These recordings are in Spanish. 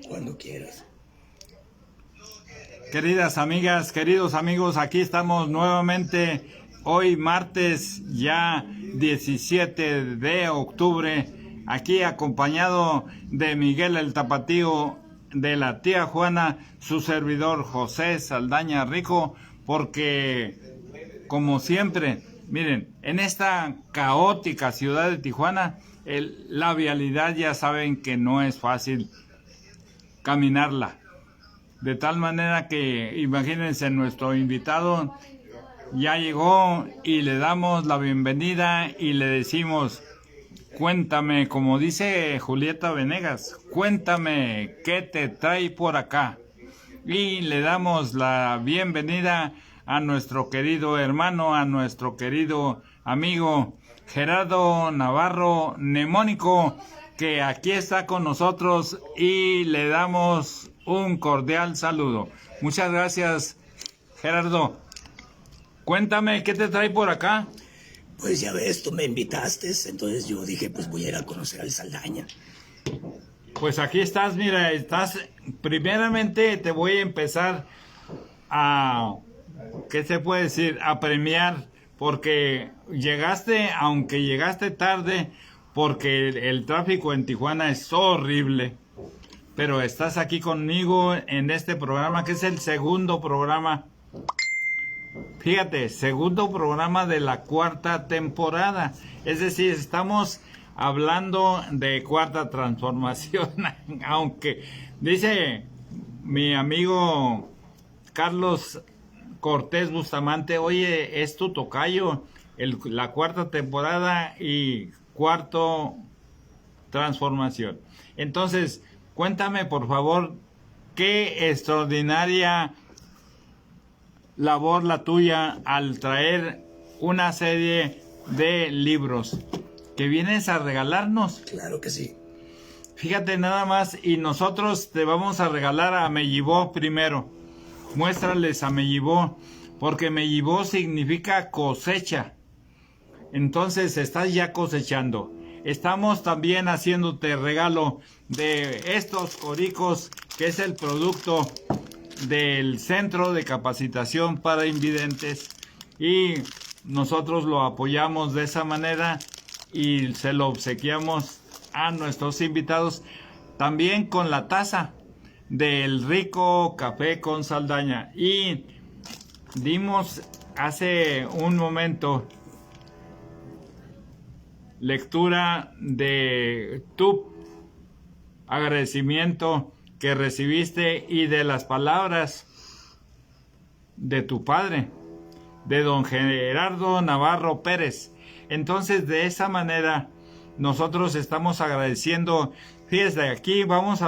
Cuando quieras. Queridas amigas, queridos amigos, aquí estamos nuevamente hoy martes ya 17 de octubre, aquí acompañado de Miguel el Tapatío, de la tía Juana, su servidor José Saldaña Rico, porque como siempre, miren, en esta caótica ciudad de Tijuana, la vialidad ya saben que no es fácil caminarla. De tal manera que, imagínense, nuestro invitado ya llegó y le damos la bienvenida y le decimos, cuéntame, como dice Julieta Venegas, cuéntame qué te trae por acá. Y le damos la bienvenida a nuestro querido hermano, a nuestro querido amigo Gerardo Navarro Nemónico, que aquí está con nosotros y le damos un cordial saludo. Muchas gracias, Gerardo. Cuéntame, ¿qué te trae por acá? Pues ya ves, tú me invitaste, entonces yo dije, pues voy a ir a conocer al Saldaña. Pues aquí estás, mira, primeramente te voy a empezar a, ¿qué se puede decir? A premiar, porque llegaste, aunque llegaste tarde, porque el tráfico en Tijuana es horrible, pero estás aquí conmigo en este programa, que es el segundo programa. Fíjate, segundo programa de la cuarta temporada. Es decir, estamos hablando de cuarta transformación, aunque dice mi amigo Carlos Cortés Bustamante, oye, es tu tocayo, la cuarta temporada y cuarto transformación. Entonces, cuéntame por favor, qué extraordinaria labor la tuya al traer una serie de libros que vienes a regalarnos. Claro que sí. Fíjate nada más, y nosotros te vamos a regalar a Mellibó primero. Muéstrales a Mellibó, porque Mellibó significa cosecha. Entonces estás ya cosechando. Estamos también haciéndote regalo de estos coricos, que es el producto del Centro de Capacitación para Invidentes, y nosotros lo apoyamos de esa manera y se lo obsequiamos a nuestros invitados también con la taza del rico café con Saldaña. Y dimos hace un momento lectura de tu agradecimiento que recibiste y de las palabras de tu padre, de don Gerardo Navarro Pérez. Entonces, de esa manera, nosotros estamos agradeciendo. Fíjate, aquí vamos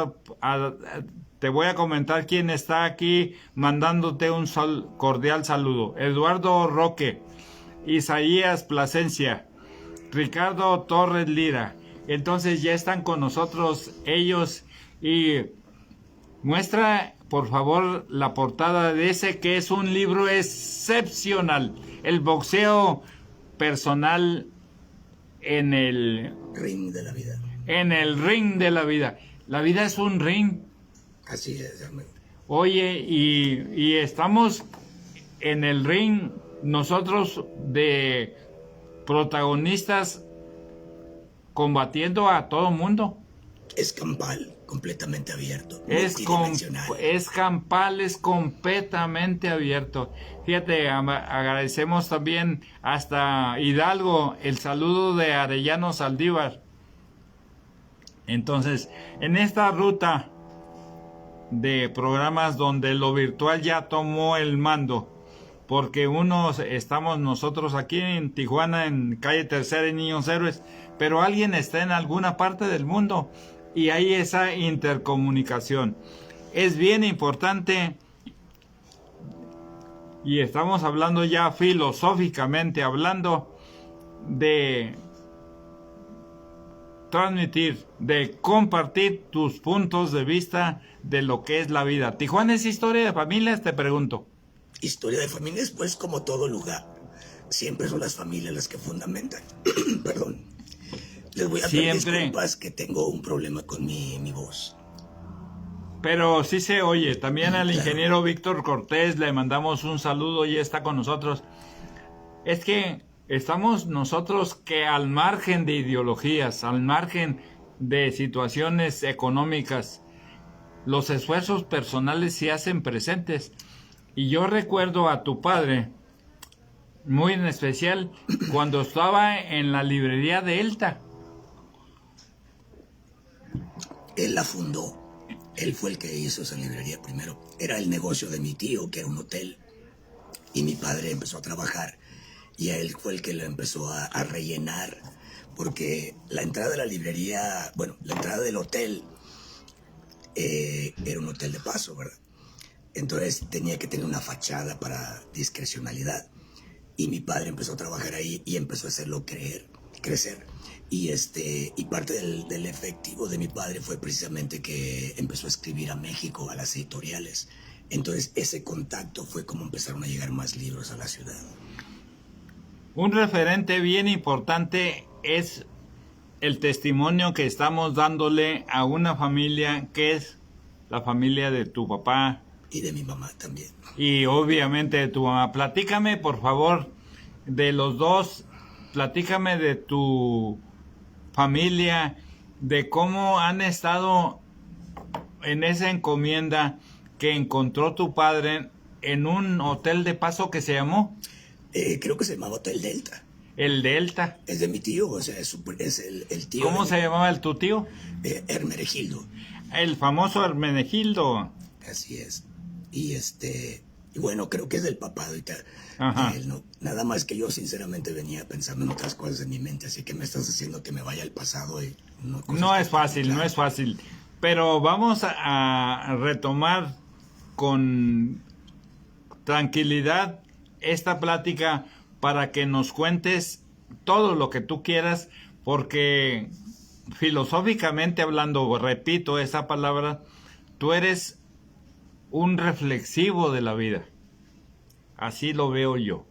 te voy a comentar quién está aquí mandándote un cordial saludo. Eduardo Roque, Isaías Plasencia, Ricardo Torres Lira. Entonces ya están con nosotros ellos. Y muestra por favor la portada de ese, que es un libro excepcional, el boxeo personal en el ring de la vida. En el ring de la vida. La vida es un ring. Así es, hermano. Oye, y estamos en el ring nosotros de protagonistas combatiendo a todo mundo. Es campal, completamente abierto. Es campal, es completamente abierto. Fíjate, agradecemos también hasta Hidalgo el saludo de Arellano Saldívar. Entonces, en esta ruta de programas donde lo virtual ya tomó el mando, porque estamos nosotros aquí en Tijuana, en calle Tercera y Niños Héroes, pero alguien está en alguna parte del mundo y hay esa intercomunicación. Es bien importante, y estamos hablando ya filosóficamente, hablando de transmitir, de compartir tus puntos de vista de lo que es la vida. ¿Tijuana es historia de familias? Te pregunto. Historia de familias, pues como todo lugar. Siempre son las familias las que fundamentan. Perdón. Les voy a pedir disculpas que tengo un problema con mi voz. Pero sí se oye. También al Claro. ingeniero Víctor Cortés le mandamos un saludo y está con nosotros. Es que estamos nosotros que al margen de ideologías, al margen de situaciones económicas, los esfuerzos personales se hacen presentes. Y yo recuerdo a tu padre, muy en especial, cuando estaba en la librería de Elta. Él la fundó. Él fue el que hizo esa librería primero. Era el negocio de mi tío, que era un hotel. Y mi padre empezó a trabajar. Y a él fue el que lo empezó a rellenar. Porque la entrada de la librería, bueno, la entrada del hotel era un hotel de paso, ¿verdad? Entonces tenía que tener una fachada para discrecionalidad. Y mi padre empezó a trabajar ahí y empezó a hacerlo crecer. Y parte del efectivo de mi padre fue precisamente que empezó a escribir a México, a las editoriales. Entonces ese contacto fue como empezaron a llegar más libros a la ciudad. Un referente bien importante es el testimonio que estamos dándole a una familia que es la familia de tu papá. Y de mi mamá también. Y obviamente de tu mamá. Platícame, por favor, de los dos. Platícame de tu familia, de cómo han estado en esa encomienda que encontró tu padre en un hotel de paso que se llamó Creo que se llamaba Hotel Delta. el Delta. Es de mi tío, o sea, es el tío. ¿Cómo se llamaba tu tío? Hermenegildo. El famoso Hermenegildo. Así es. Y bueno, creo que es del papá ahorita. Ajá. Él, no, nada más que yo sinceramente venía pensando en otras cosas en mi mente, así que me estás haciendo que me vaya al pasado. Y No es fácil, no es fácil. Pero vamos a retomar con tranquilidad esta plática para que nos cuentes todo lo que tú quieras, porque filosóficamente hablando, repito esa palabra, tú eres un reflexivo de la vida. Así lo veo yo.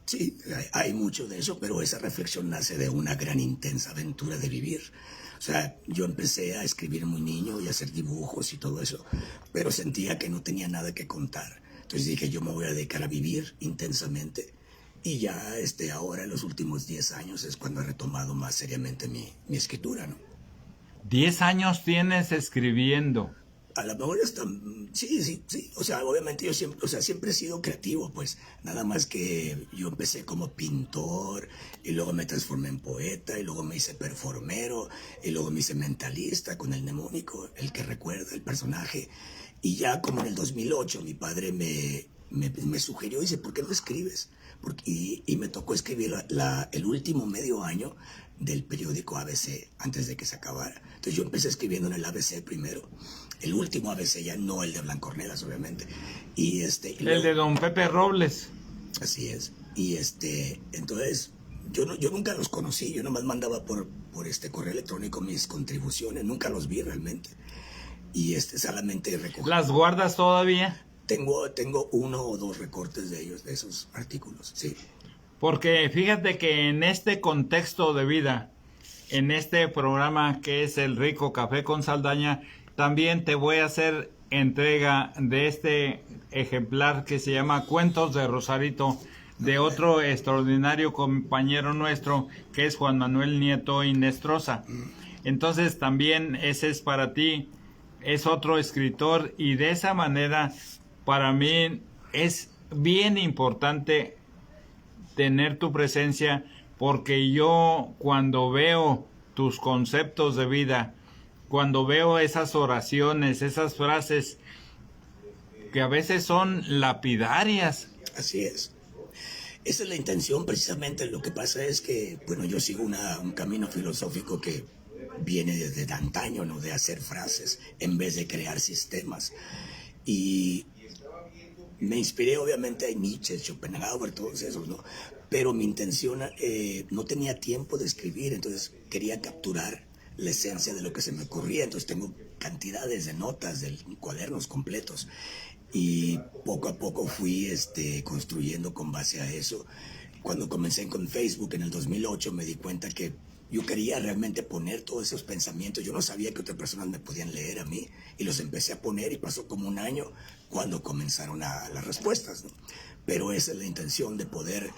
Sí, hay mucho de eso, pero esa reflexión nace de una gran intensa aventura de vivir. O sea, yo empecé a escribir muy niño y a hacer dibujos y todo eso, pero sentía que no tenía nada que contar. Entonces dije, yo me voy a dedicar a vivir intensamente. Y ya ahora, en los últimos 10 años, es cuando he retomado más seriamente mi escritura, ¿no? 10 años tienes escribiendo. A lo mejor hasta, sí. O sea, obviamente yo siempre he sido creativo, pues. Nada más que yo empecé como pintor, y luego me transformé en poeta, y luego me hice performero, y luego me hice mentalista con el mnemónico, el que recuerda el personaje. Y ya como en el 2008 mi padre me sugirió, dice, ¿por qué no escribes? Y me tocó escribir el último medio año del periódico ABC antes de que se acabara. Entonces yo empecé escribiendo en el ABC primero, el último ABC, ya no el de Blancornelas, obviamente. Y El de don Pepe Robles. Así es. Y entonces yo nunca los conocí, yo nomás mandaba por correo electrónico mis contribuciones, nunca los vi realmente. Y solamente recogí. ¿Las guardas todavía? Tengo 1 o 2 recortes de ellos, de esos artículos, sí. Porque fíjate que en este contexto de vida, en este programa que es El Rico Café con Saldaña, también te voy a hacer entrega de este ejemplar que se llama Cuentos de Rosarito, de otro extraordinario compañero nuestro que es Juan Manuel Nieto Inestrosa. Entonces también ese es para ti, es otro escritor, y de esa manera para mí es bien importante tener tu presencia, porque yo cuando veo tus conceptos de vida, cuando veo esas oraciones, esas frases que a veces son lapidarias. Así es. Esa es la intención precisamente. Lo que pasa es que, bueno, yo sigo un camino filosófico que viene desde antaño, ¿no? De hacer frases en vez de crear sistemas. Y me inspiré obviamente en Nietzsche, Schopenhauer, todos esos, ¿no? Pero mi intención, no tenía tiempo de escribir, entonces quería capturar la esencia de lo que se me ocurría. Entonces tengo cantidades de notas, de cuadernos completos. Y poco a poco fui construyendo con base a eso. Cuando comencé con Facebook en el 2008 me di cuenta que yo quería realmente poner todos esos pensamientos. Yo no sabía que otras personas me podían leer a mí y los empecé a poner y pasó como un año cuando comenzaron las respuestas, ¿no? Pero esa es la intención de poder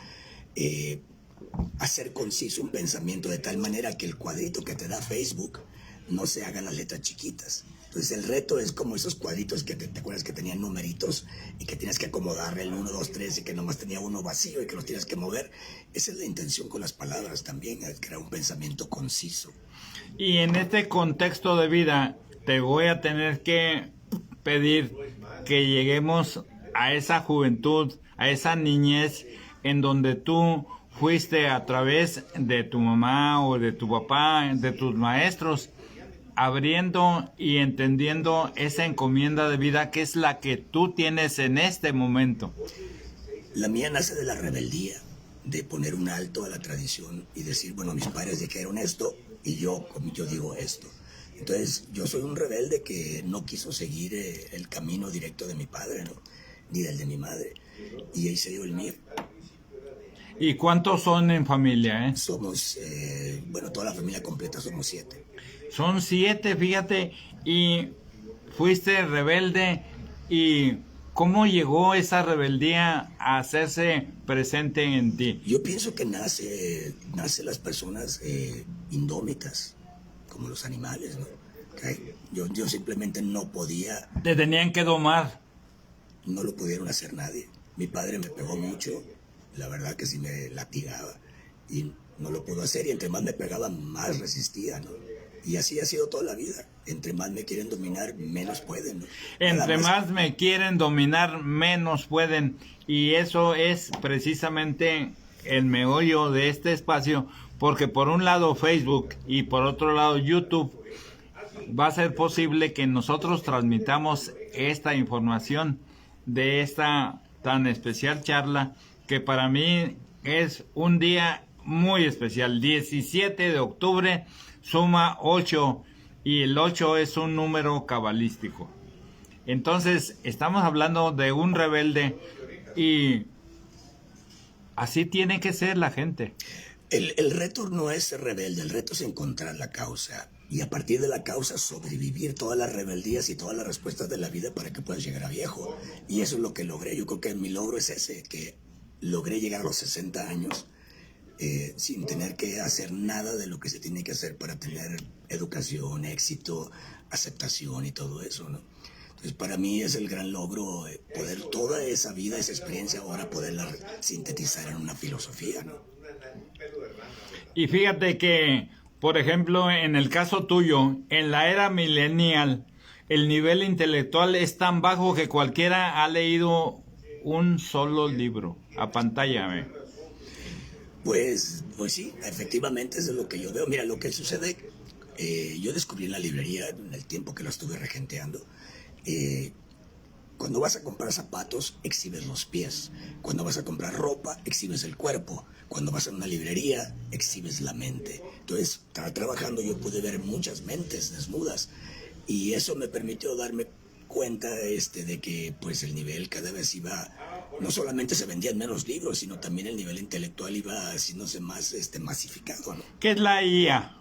hacer conciso un pensamiento de tal manera que el cuadrito que te da Facebook no se hagan las letras chiquitas. Entonces el reto es como esos cuadritos que te acuerdas que tenían numeritos y que tienes que acomodar el 1, 2, 3 y que nomás tenía uno vacío y que los tienes que mover. Esa es la intención con las palabras también, es crear un pensamiento conciso. Y en este contexto de vida te voy a tener que pedir que lleguemos a esa juventud, a esa niñez en donde tú fuiste a través de tu mamá o de tu papá, de tus maestros, abriendo y entendiendo esa encomienda de vida que es la que tú tienes en este momento. La mía nace de la rebeldía, de poner un alto a la tradición y decir, bueno, mis padres dijeron esto y yo digo esto. Entonces yo soy un rebelde que no quiso seguir el camino directo de mi padre, ¿no? Ni del de mi madre, y ahí se dio el mío. ¿Y cuántos son en familia? Somos, bueno, toda la familia completa somos 7. Son 7, fíjate, y fuiste rebelde. ¿Y cómo llegó esa rebeldía a hacerse presente en ti? Yo pienso que nace las personas indómitas, como los animales, ¿no? ¿Okay? Yo simplemente no podía. Te tenían que domar. No lo pudieron hacer nadie. Mi padre me pegó mucho, la verdad que sí me latigaba y no lo pudo hacer, y entre más me pegaba más resistía, ¿no? Y así ha sido toda la vida. Entre más me quieren dominar, menos pueden, ¿no? Entre más me quieren dominar, menos pueden. Y eso es precisamente el meollo de este espacio, porque por un lado Facebook y por otro lado YouTube va a ser posible que nosotros transmitamos esta información de esta tan especial charla, que para mí es un día muy especial. 17 de octubre suma 8 y el 8 es un número cabalístico. Entonces estamos hablando de un rebelde y así tiene que ser la gente. El reto no es ser rebelde, el reto es encontrar la causa y a partir de la causa sobrevivir todas las rebeldías y todas las respuestas de la vida para que puedas llegar a viejo. Y eso es lo que logré. Yo creo que mi logro es ese, que logré llegar a los 60 años sin tener que hacer nada de lo que se tiene que hacer para tener educación, éxito, aceptación y todo eso, ¿no? Entonces para mí es el gran logro poder toda esa vida, esa experiencia ahora poderla sintetizar en una filosofía, ¿no? Y fíjate que, por ejemplo, en el caso tuyo, en la era millennial, el nivel intelectual es tan bajo que cualquiera ha leído un solo libro a pantalla. Pues sí, efectivamente eso es lo que yo veo. Mira, lo que sucede, yo descubrí en la librería, en el tiempo que la estuve regenteando, cuando vas a comprar zapatos, exhibes los pies. Cuando vas a comprar ropa, exhibes el cuerpo. Cuando vas a una librería, exhibes la mente. Entonces, trabajando yo pude ver muchas mentes desnudas y eso me permitió darme cuenta de que pues el nivel cada vez iba, no solamente se vendían menos libros, sino también el nivel intelectual iba haciéndose más masificado, ¿no? ¿Qué es la IA?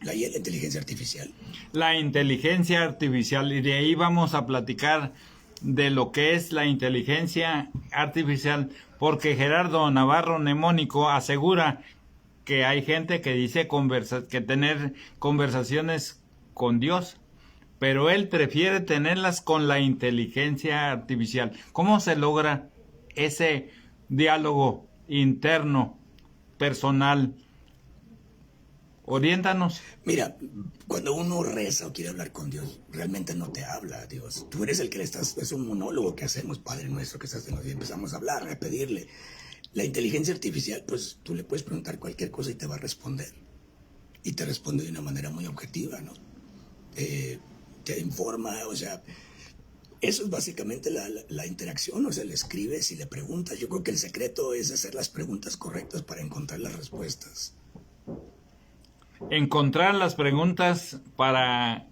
La IA, la inteligencia artificial. La inteligencia artificial, y de ahí vamos a platicar de lo que es la inteligencia artificial, porque Gerardo Navarro Nemónico asegura que hay gente que dice que tener conversaciones con Dios, pero él prefiere tenerlas con la inteligencia artificial. ¿Cómo se logra ese diálogo interno, personal? Oriéntanos. Mira, cuando uno reza o quiere hablar con Dios, realmente no te habla Dios. Tú eres el que le estás, es un monólogo que hacemos, Padre nuestro que estás en los días, empezamos a hablar, a pedirle. La inteligencia artificial, pues tú le puedes preguntar cualquier cosa y te va a responder. Y te responde de una manera muy objetiva, ¿no? Te informa, o sea, eso es básicamente la interacción, o sea, le escribes y le preguntas. Yo creo que el secreto es hacer las preguntas correctas para encontrar las respuestas. Encontrar las preguntas para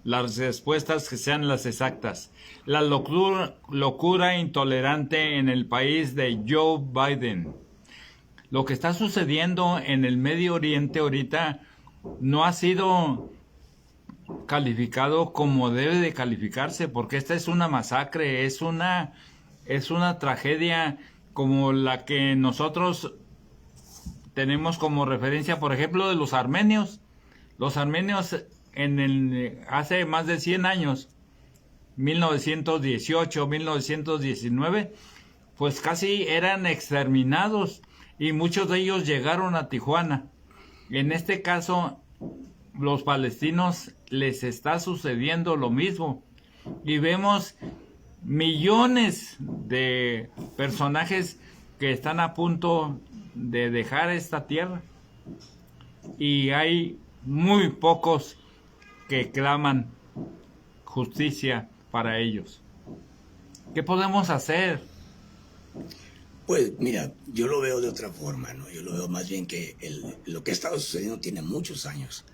las respuestas que sean las exactas. La locura intolerante en el país de Joe Biden. lo que está sucediendo en el Medio Oriente ahorita no ha sido calificado como debe de calificarse, porque esta es una masacre, es una tragedia como la que nosotros tenemos como referencia, por ejemplo, de los armenios. Los armenios hace más de 100 años, 1918, 1919, pues casi eran exterminados y muchos de ellos llegaron a Tijuana. En este caso, los palestinos les está sucediendo lo mismo y vemos millones de personajes que están a punto de dejar esta tierra y hay muy pocos que claman justicia para ellos. ¿Qué podemos hacer? Pues mira, yo lo veo de otra forma, ¿no? Yo lo veo más bien que lo que ha estado sucediendo tiene muchos años.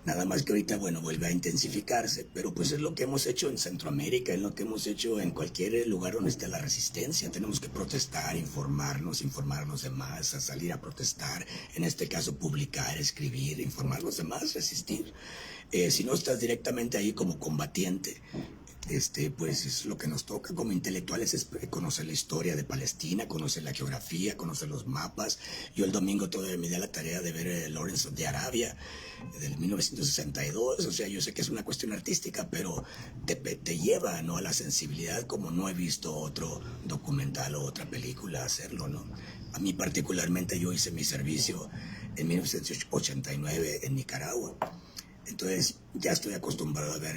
Nada más que ahorita, bueno, vuelve a intensificarse, pero pues es lo que hemos hecho en Centroamérica, es lo que hemos hecho en cualquier lugar donde esté la resistencia. Tenemos que protestar, informarnos de más, salir a protestar, en este caso publicar, escribir, informarnos de más, resistir. Si no estás directamente ahí como combatiente, pues es lo que nos toca como intelectuales, es conocer la historia de Palestina, conocer la geografía, conocer los mapas. Yo el domingo todavía me di la tarea de ver Lawrence de Arabia, del 1962, o sea, yo sé que es una cuestión artística, pero te lleva, ¿no?, a la sensibilidad, como no he visto otro documental o otra película hacerlo, ¿no? A mí particularmente yo hice mi servicio en 1989 en Nicaragua. Entonces ya estoy acostumbrado a ver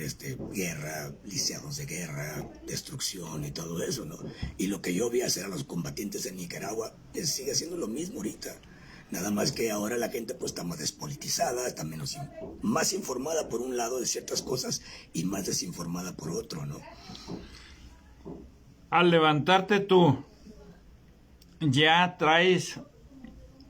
guerra, lisiados de guerra, destrucción y todo eso, ¿no? Y lo que yo vi hacer a los combatientes en Nicaragua sigue siendo lo mismo ahorita. Nada más que ahora la gente pues está más despolitizada, está más informada por un lado de ciertas cosas y más desinformada por otro, ¿no? Al levantarte tú, ya traes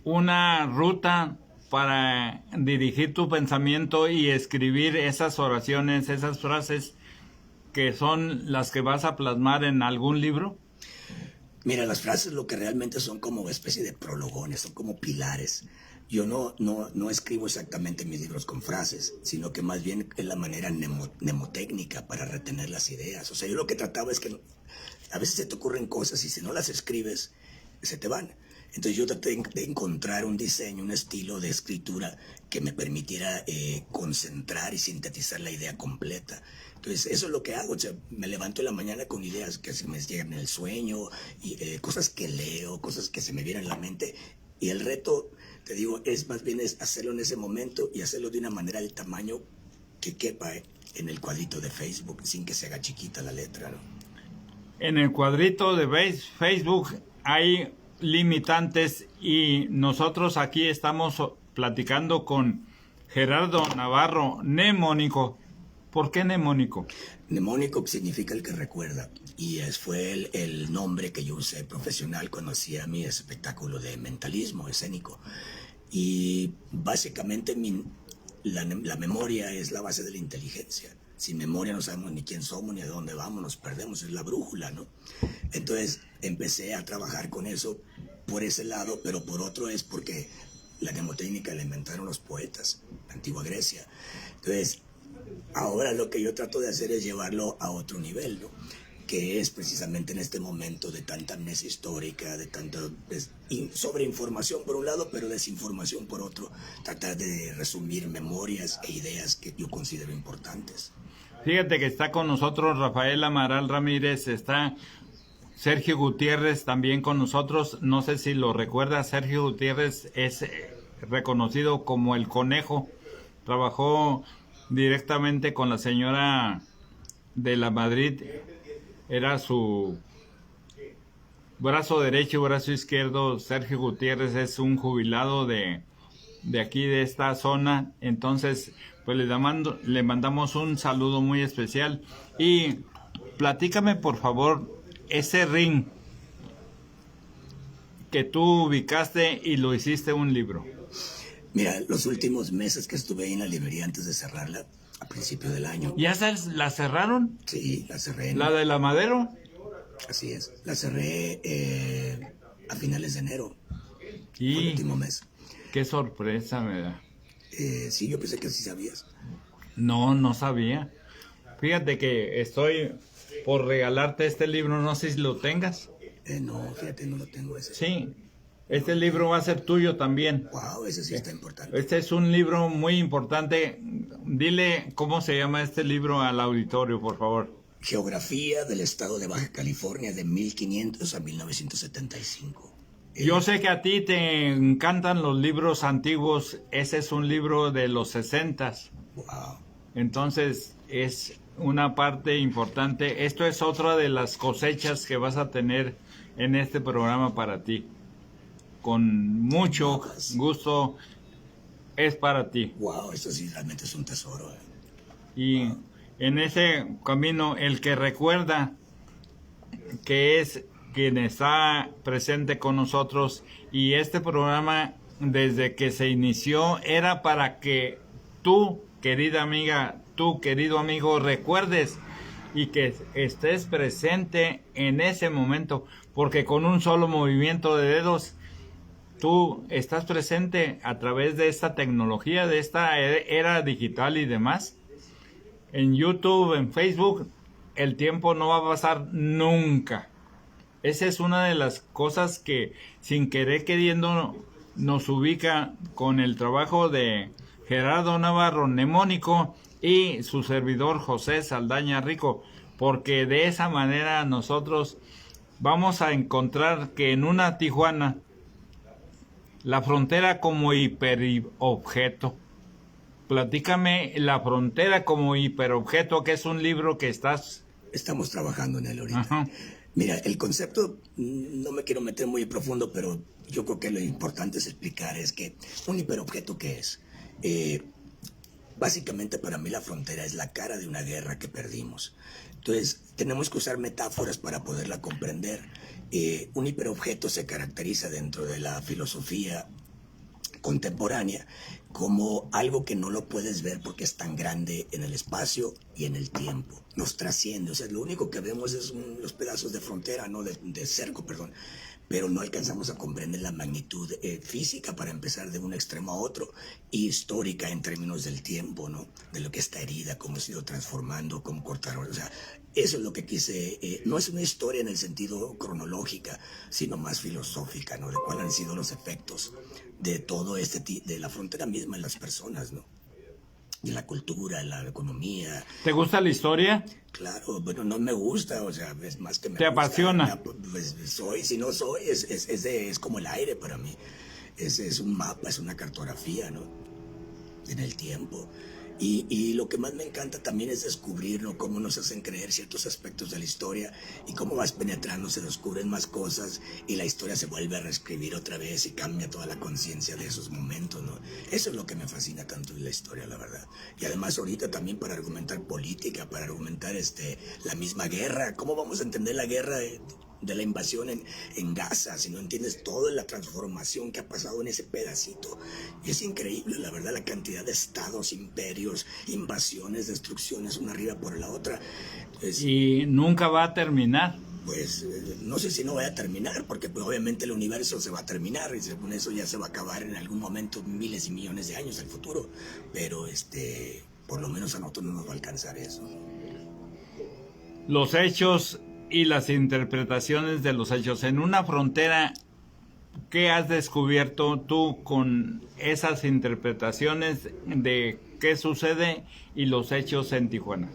una ruta para dirigir tu pensamiento y escribir esas oraciones, esas frases que son las que vas a plasmar en algún libro. Mira, las frases lo que realmente son como especie de prologones, son como pilares. Yo no escribo exactamente mis libros con frases, sino que más bien es la manera mnemotécnica para retener las ideas. O sea, yo lo que trataba es que a veces se te ocurren cosas y si no las escribes, se te van. Entonces yo traté de encontrar un diseño, un estilo de escritura que me permitiera concentrar y sintetizar la idea completa. Entonces eso es lo que hago, o sea, me levanto en la mañana con ideas que se me llegan en el sueño, y cosas que leo, cosas que se me vienen a la mente, y el reto, te digo, es más bien es hacerlo en ese momento y hacerlo de una manera del tamaño que quepa en el cuadrito de Facebook, sin que se haga chiquita la letra, ¿no? En el cuadrito de Facebook hay limitantes y nosotros aquí estamos platicando con Gerardo Navarro, mnemónico. ¿Por qué mnemónico? Mnemónico significa el que recuerda, y fue el nombre que yo usé profesional cuando hacía mi espectáculo de mentalismo escénico. Y básicamente la memoria es la base de la inteligencia. Sin memoria no sabemos ni quién somos ni a dónde vamos, nos perdemos, es la brújula, ¿no? Entonces empecé a trabajar con eso por ese lado, pero por otro es porque la mnemotécnica la inventaron los poetas, la antigua Grecia. Entonces, ahora lo que yo trato de hacer es llevarlo a otro nivel, ¿no? Que es precisamente en este momento de tanta amnesia histórica, de tanta sobreinformación por un lado, pero desinformación por otro, tratar de resumir memorias e ideas que yo considero importantes. Fíjate que está con nosotros Rafael Amaral Ramírez, está Sergio Gutiérrez también con nosotros. No sé si lo recuerdas, Sergio Gutiérrez es reconocido como el Conejo. Trabajó directamente con la señora de la Madrid, era su brazo derecho, brazo izquierdo. Sergio Gutiérrez es un jubilado de aquí, de esta zona. Entonces, pues le mandamos un saludo muy especial. Y platícame, por favor, ese ring que tú ubicaste y lo hiciste un libro. Mira, los últimos meses que estuve ahí en la librería antes de cerrarla, a principio del año. ¿Ya la cerraron? Sí, la cerré. ¿La de la Madero? Así es, la cerré a finales de enero. el Y último mes. qué sorpresa me da. Sí, yo pensé que sí sabías. No, no sabía. Fíjate que estoy por regalarte este libro, no sé si lo tengas. No, fíjate, no lo tengo ese. Sí, este libro va a ser tuyo también. Wow, ese sí está importante. Este es un libro muy importante. Dile cómo se llama este libro al auditorio, por favor. Geografía del estado de Baja California de 1500 a 1975. Yo sé que a ti te encantan los libros antiguos. Ese es un libro de los 60. Wow. Entonces es una parte importante. Esto es otra de las cosechas que vas a tener en este programa para ti. Con mucho gusto es para ti. Wow, esto sí realmente es un tesoro. Y en ese camino, el que recuerda que es quien está presente con nosotros, y este programa desde que se inició era para que tú, querida amiga, tú, querido amigo, recuerdes y que estés presente en ese momento, porque con un solo movimiento de dedos tú estás presente a través de esta tecnología, de esta era digital y demás. En YouTube, en Facebook, el tiempo no va a pasar nunca. Esa es una de las cosas que, sin querer queriendo, nos ubica con el trabajo de Gerardo Navarro Mnemónico y su servidor José Saldaña Rico, porque de esa manera nosotros vamos a encontrar que en una Tijuana, la frontera como hiperobjeto. Platícame la frontera como hiperobjeto, que es un libro que estamos trabajando en él ahorita. Ajá. Mira, el concepto, no me quiero meter muy profundo, pero yo creo que lo importante es explicar es que un hiperobjeto, ¿qué es? Básicamente para mí la frontera es la cara de una guerra que perdimos. Entonces tenemos que usar metáforas para poderla comprender. Un hiperobjeto se caracteriza dentro de la filosofía contemporánea como algo que no lo puedes ver porque es tan grande en el espacio y en el tiempo. Nos trasciende, o sea, lo único que vemos es los pedazos de frontera, ¿no? de cerco, perdón. Pero no alcanzamos a comprender la magnitud física para empezar de un extremo a otro, y histórica en términos del tiempo, ¿no? De lo que está herida, cómo se ha ido transformando, cómo cortaron, o sea, eso es lo que quise, no es una historia en el sentido cronológica, sino más filosófica, ¿no? De cuáles han sido los efectos de todo de la frontera misma en las personas, ¿no? De la cultura, la economía. ¿Te gusta la historia? Claro, bueno, no me gusta, o sea, es más que me ¿Te gusta, apasiona? Pues si no soy, es como el aire para mí. Es un mapa, es una cartografía, ¿no? En el tiempo. Y lo que más me encanta también es descubrir, ¿no? Cómo nos hacen creer ciertos aspectos de la historia y cómo vas penetrando, se descubren más cosas y la historia se vuelve a reescribir otra vez y cambia toda la conciencia de esos momentos, ¿no? Eso es lo que me fascina tanto en la historia, la verdad. Y además ahorita también para argumentar política, para argumentar la misma guerra. ¿Cómo vamos a entender la guerra de la invasión en Gaza, si no entiendes toda la transformación que ha pasado en ese pedacito? Y es increíble, la verdad, la cantidad de estados, imperios, invasiones, destrucciones, una arriba por la otra. Entonces, Y nunca va a terminar. pues no sé si no vaya a terminar, porque pues, obviamente el universo se va a terminar y según eso ya se va a acabar en algún momento, miles y millones de años al futuro, pero por lo menos a nosotros no nos va a alcanzar eso. Los hechos y las interpretaciones de los hechos en una frontera. ¿Qué has descubierto tú con esas interpretaciones de qué sucede y los hechos en Tijuana?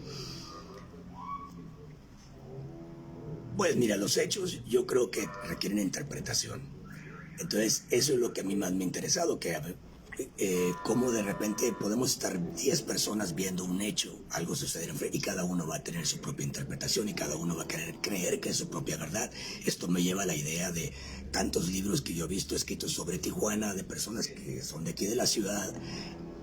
Pues mira, los hechos yo creo que requieren interpretación. Entonces eso es lo que a mí más me ha interesado, que cómo de repente podemos estar 10 personas viendo un hecho, algo suceder y cada uno va a tener su propia interpretación y cada uno va a querer creer que es su propia verdad. Esto me lleva a la idea de tantos libros que yo he visto escritos sobre Tijuana, de personas que son de aquí de la ciudad,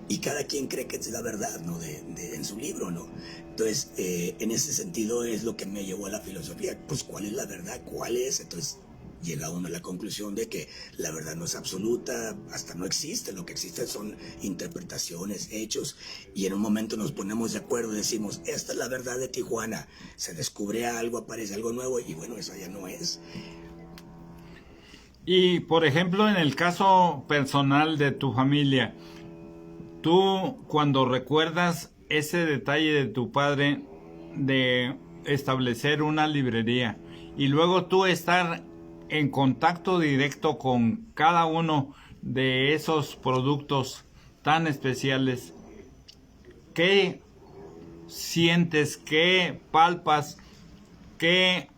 y cada quien cree que es la verdad, ¿no? En su libro, ¿no? Entonces, en ese sentido es lo que me llevó a la filosofía. Pues, ¿cuál es la verdad? ¿Cuál es? Entonces, llega uno a la conclusión de que la verdad no es absoluta, hasta no existe. Lo que existe son interpretaciones, hechos, y en un momento nos ponemos de acuerdo y decimos, esta es la verdad de Tijuana. Se descubre algo, aparece algo nuevo, y bueno, eso ya no es. Y por ejemplo, en el caso personal de tu familia, tú cuando recuerdas ese detalle de tu padre de establecer una librería y luego tú estar en contacto directo con cada uno de esos productos tan especiales, ¿qué sientes, qué palpas, qué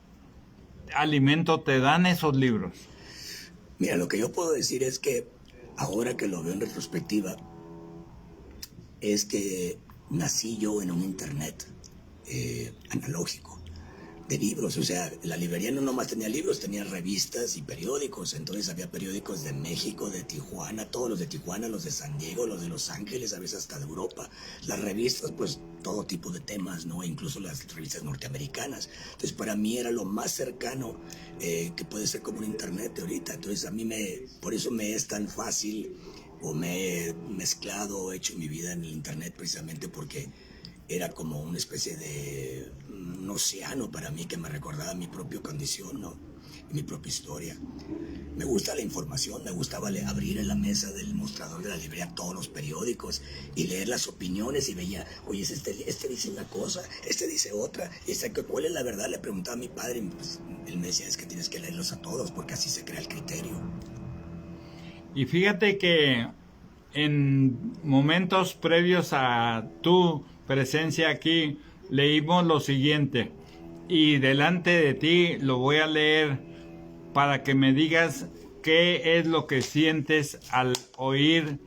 alimento te dan esos libros? Mira, lo que yo puedo decir es que ahora que lo veo en retrospectiva, es que nací yo en un internet analógico de libros. O sea, la librería no nomás tenía libros, tenía revistas y periódicos. Entonces había periódicos de México, de Tijuana, todos los de Tijuana, los de San Diego, los de Los Ángeles, a veces hasta de Europa. Las revistas, pues todo tipo de temas, ¿no? Incluso las revistas norteamericanas. Entonces para mí era lo más cercano que puede ser como un internet de ahorita. Entonces por eso me es tan fácil, o me he mezclado, he hecho mi vida en el internet, precisamente porque era como una especie de un océano para mí que me recordaba mi propia condición, ¿no? Y mi propia historia. Me gusta la información, me gustaba abrir en la mesa del mostrador de la librería todos los periódicos y leer las opiniones, y veía, oye, este dice una cosa, este dice otra, y ¿cuál es la verdad? Le preguntaba a mi padre, y pues, él me decía, es que tienes que leerlos a todos porque así se crea el criterio. Y fíjate que en momentos previos a tu presencia aquí leímos lo siguiente, y delante de ti lo voy a leer para que me digas qué es lo que sientes al oír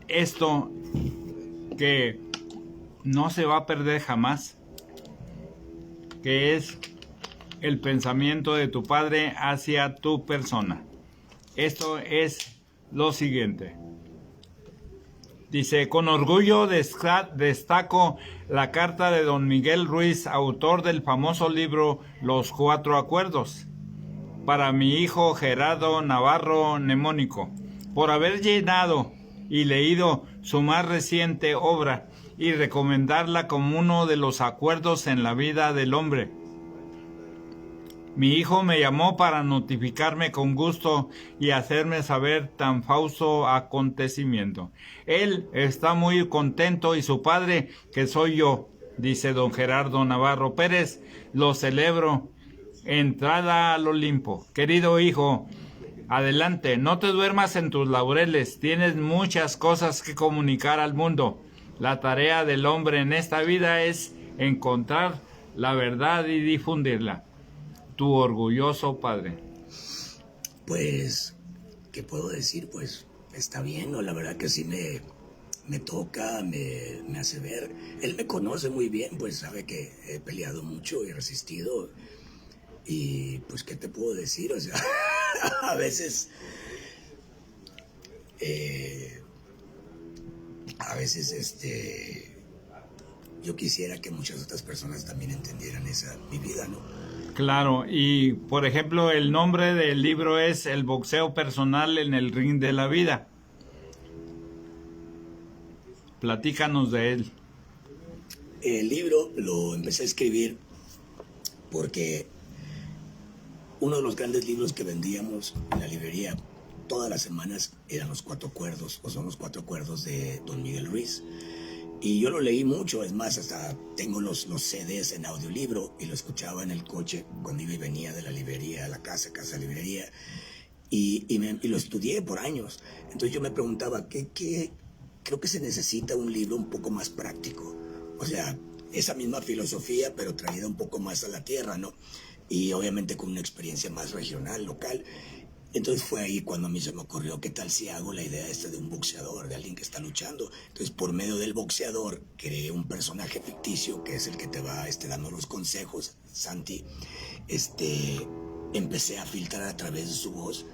esto que no se va a perder jamás, que es el pensamiento de tu padre hacia tu persona. Esto es lo siguiente. Dice, con orgullo destaco la carta de don Miguel Ruiz, autor del famoso libro Los Cuatro Acuerdos, para mi hijo Gerardo Navarro Mnemónico, por haber llenado y leído su más reciente obra y recomendarla como uno de los acuerdos en la vida del hombre. Mi hijo me llamó para notificarme con gusto y hacerme saber tan fausto acontecimiento. Él está muy contento y su padre, que soy yo, dice don Gerardo Navarro Pérez, lo celebro. Entrada al Olimpo. Querido hijo, adelante, no te duermas en tus laureles, tienes muchas cosas que comunicar al mundo. La tarea del hombre en esta vida es encontrar la verdad y difundirla. Tu orgulloso padre. Pues, ¿qué puedo decir? Pues está bien, ¿no? La verdad que sí me toca, me hace ver. Él me conoce muy bien, pues sabe que he peleado mucho y resistido. Y pues, ¿qué te puedo decir? O sea, a veces yo quisiera que muchas otras personas también entendieran mi vida, ¿no? Claro, y por ejemplo, el nombre del libro es El boxeo personal en el ring de la vida. Platícanos de él. El libro lo empecé a escribir porque uno de los grandes libros que vendíamos en la librería todas las semanas eran Los Cuatro Acuerdos, o son Los Cuatro Acuerdos de don Miguel Ruiz. Y yo lo leí mucho, es más, hasta tengo los CDs en audiolibro y lo escuchaba en el coche cuando iba y venía de la librería a la casa librería, y lo estudié por años. Entonces yo me preguntaba, creo que se necesita un libro un poco más práctico, o sea, esa misma filosofía pero traída un poco más a la tierra, ¿no? Y obviamente con una experiencia más regional, local. Entonces fue ahí cuando a mí se me ocurrió, ¿qué tal si hago la idea de un boxeador, de alguien que está luchando? Entonces, por medio del boxeador, creé un personaje ficticio que es el que te va dando los consejos, Santi. Empecé a filtrar a través de su voz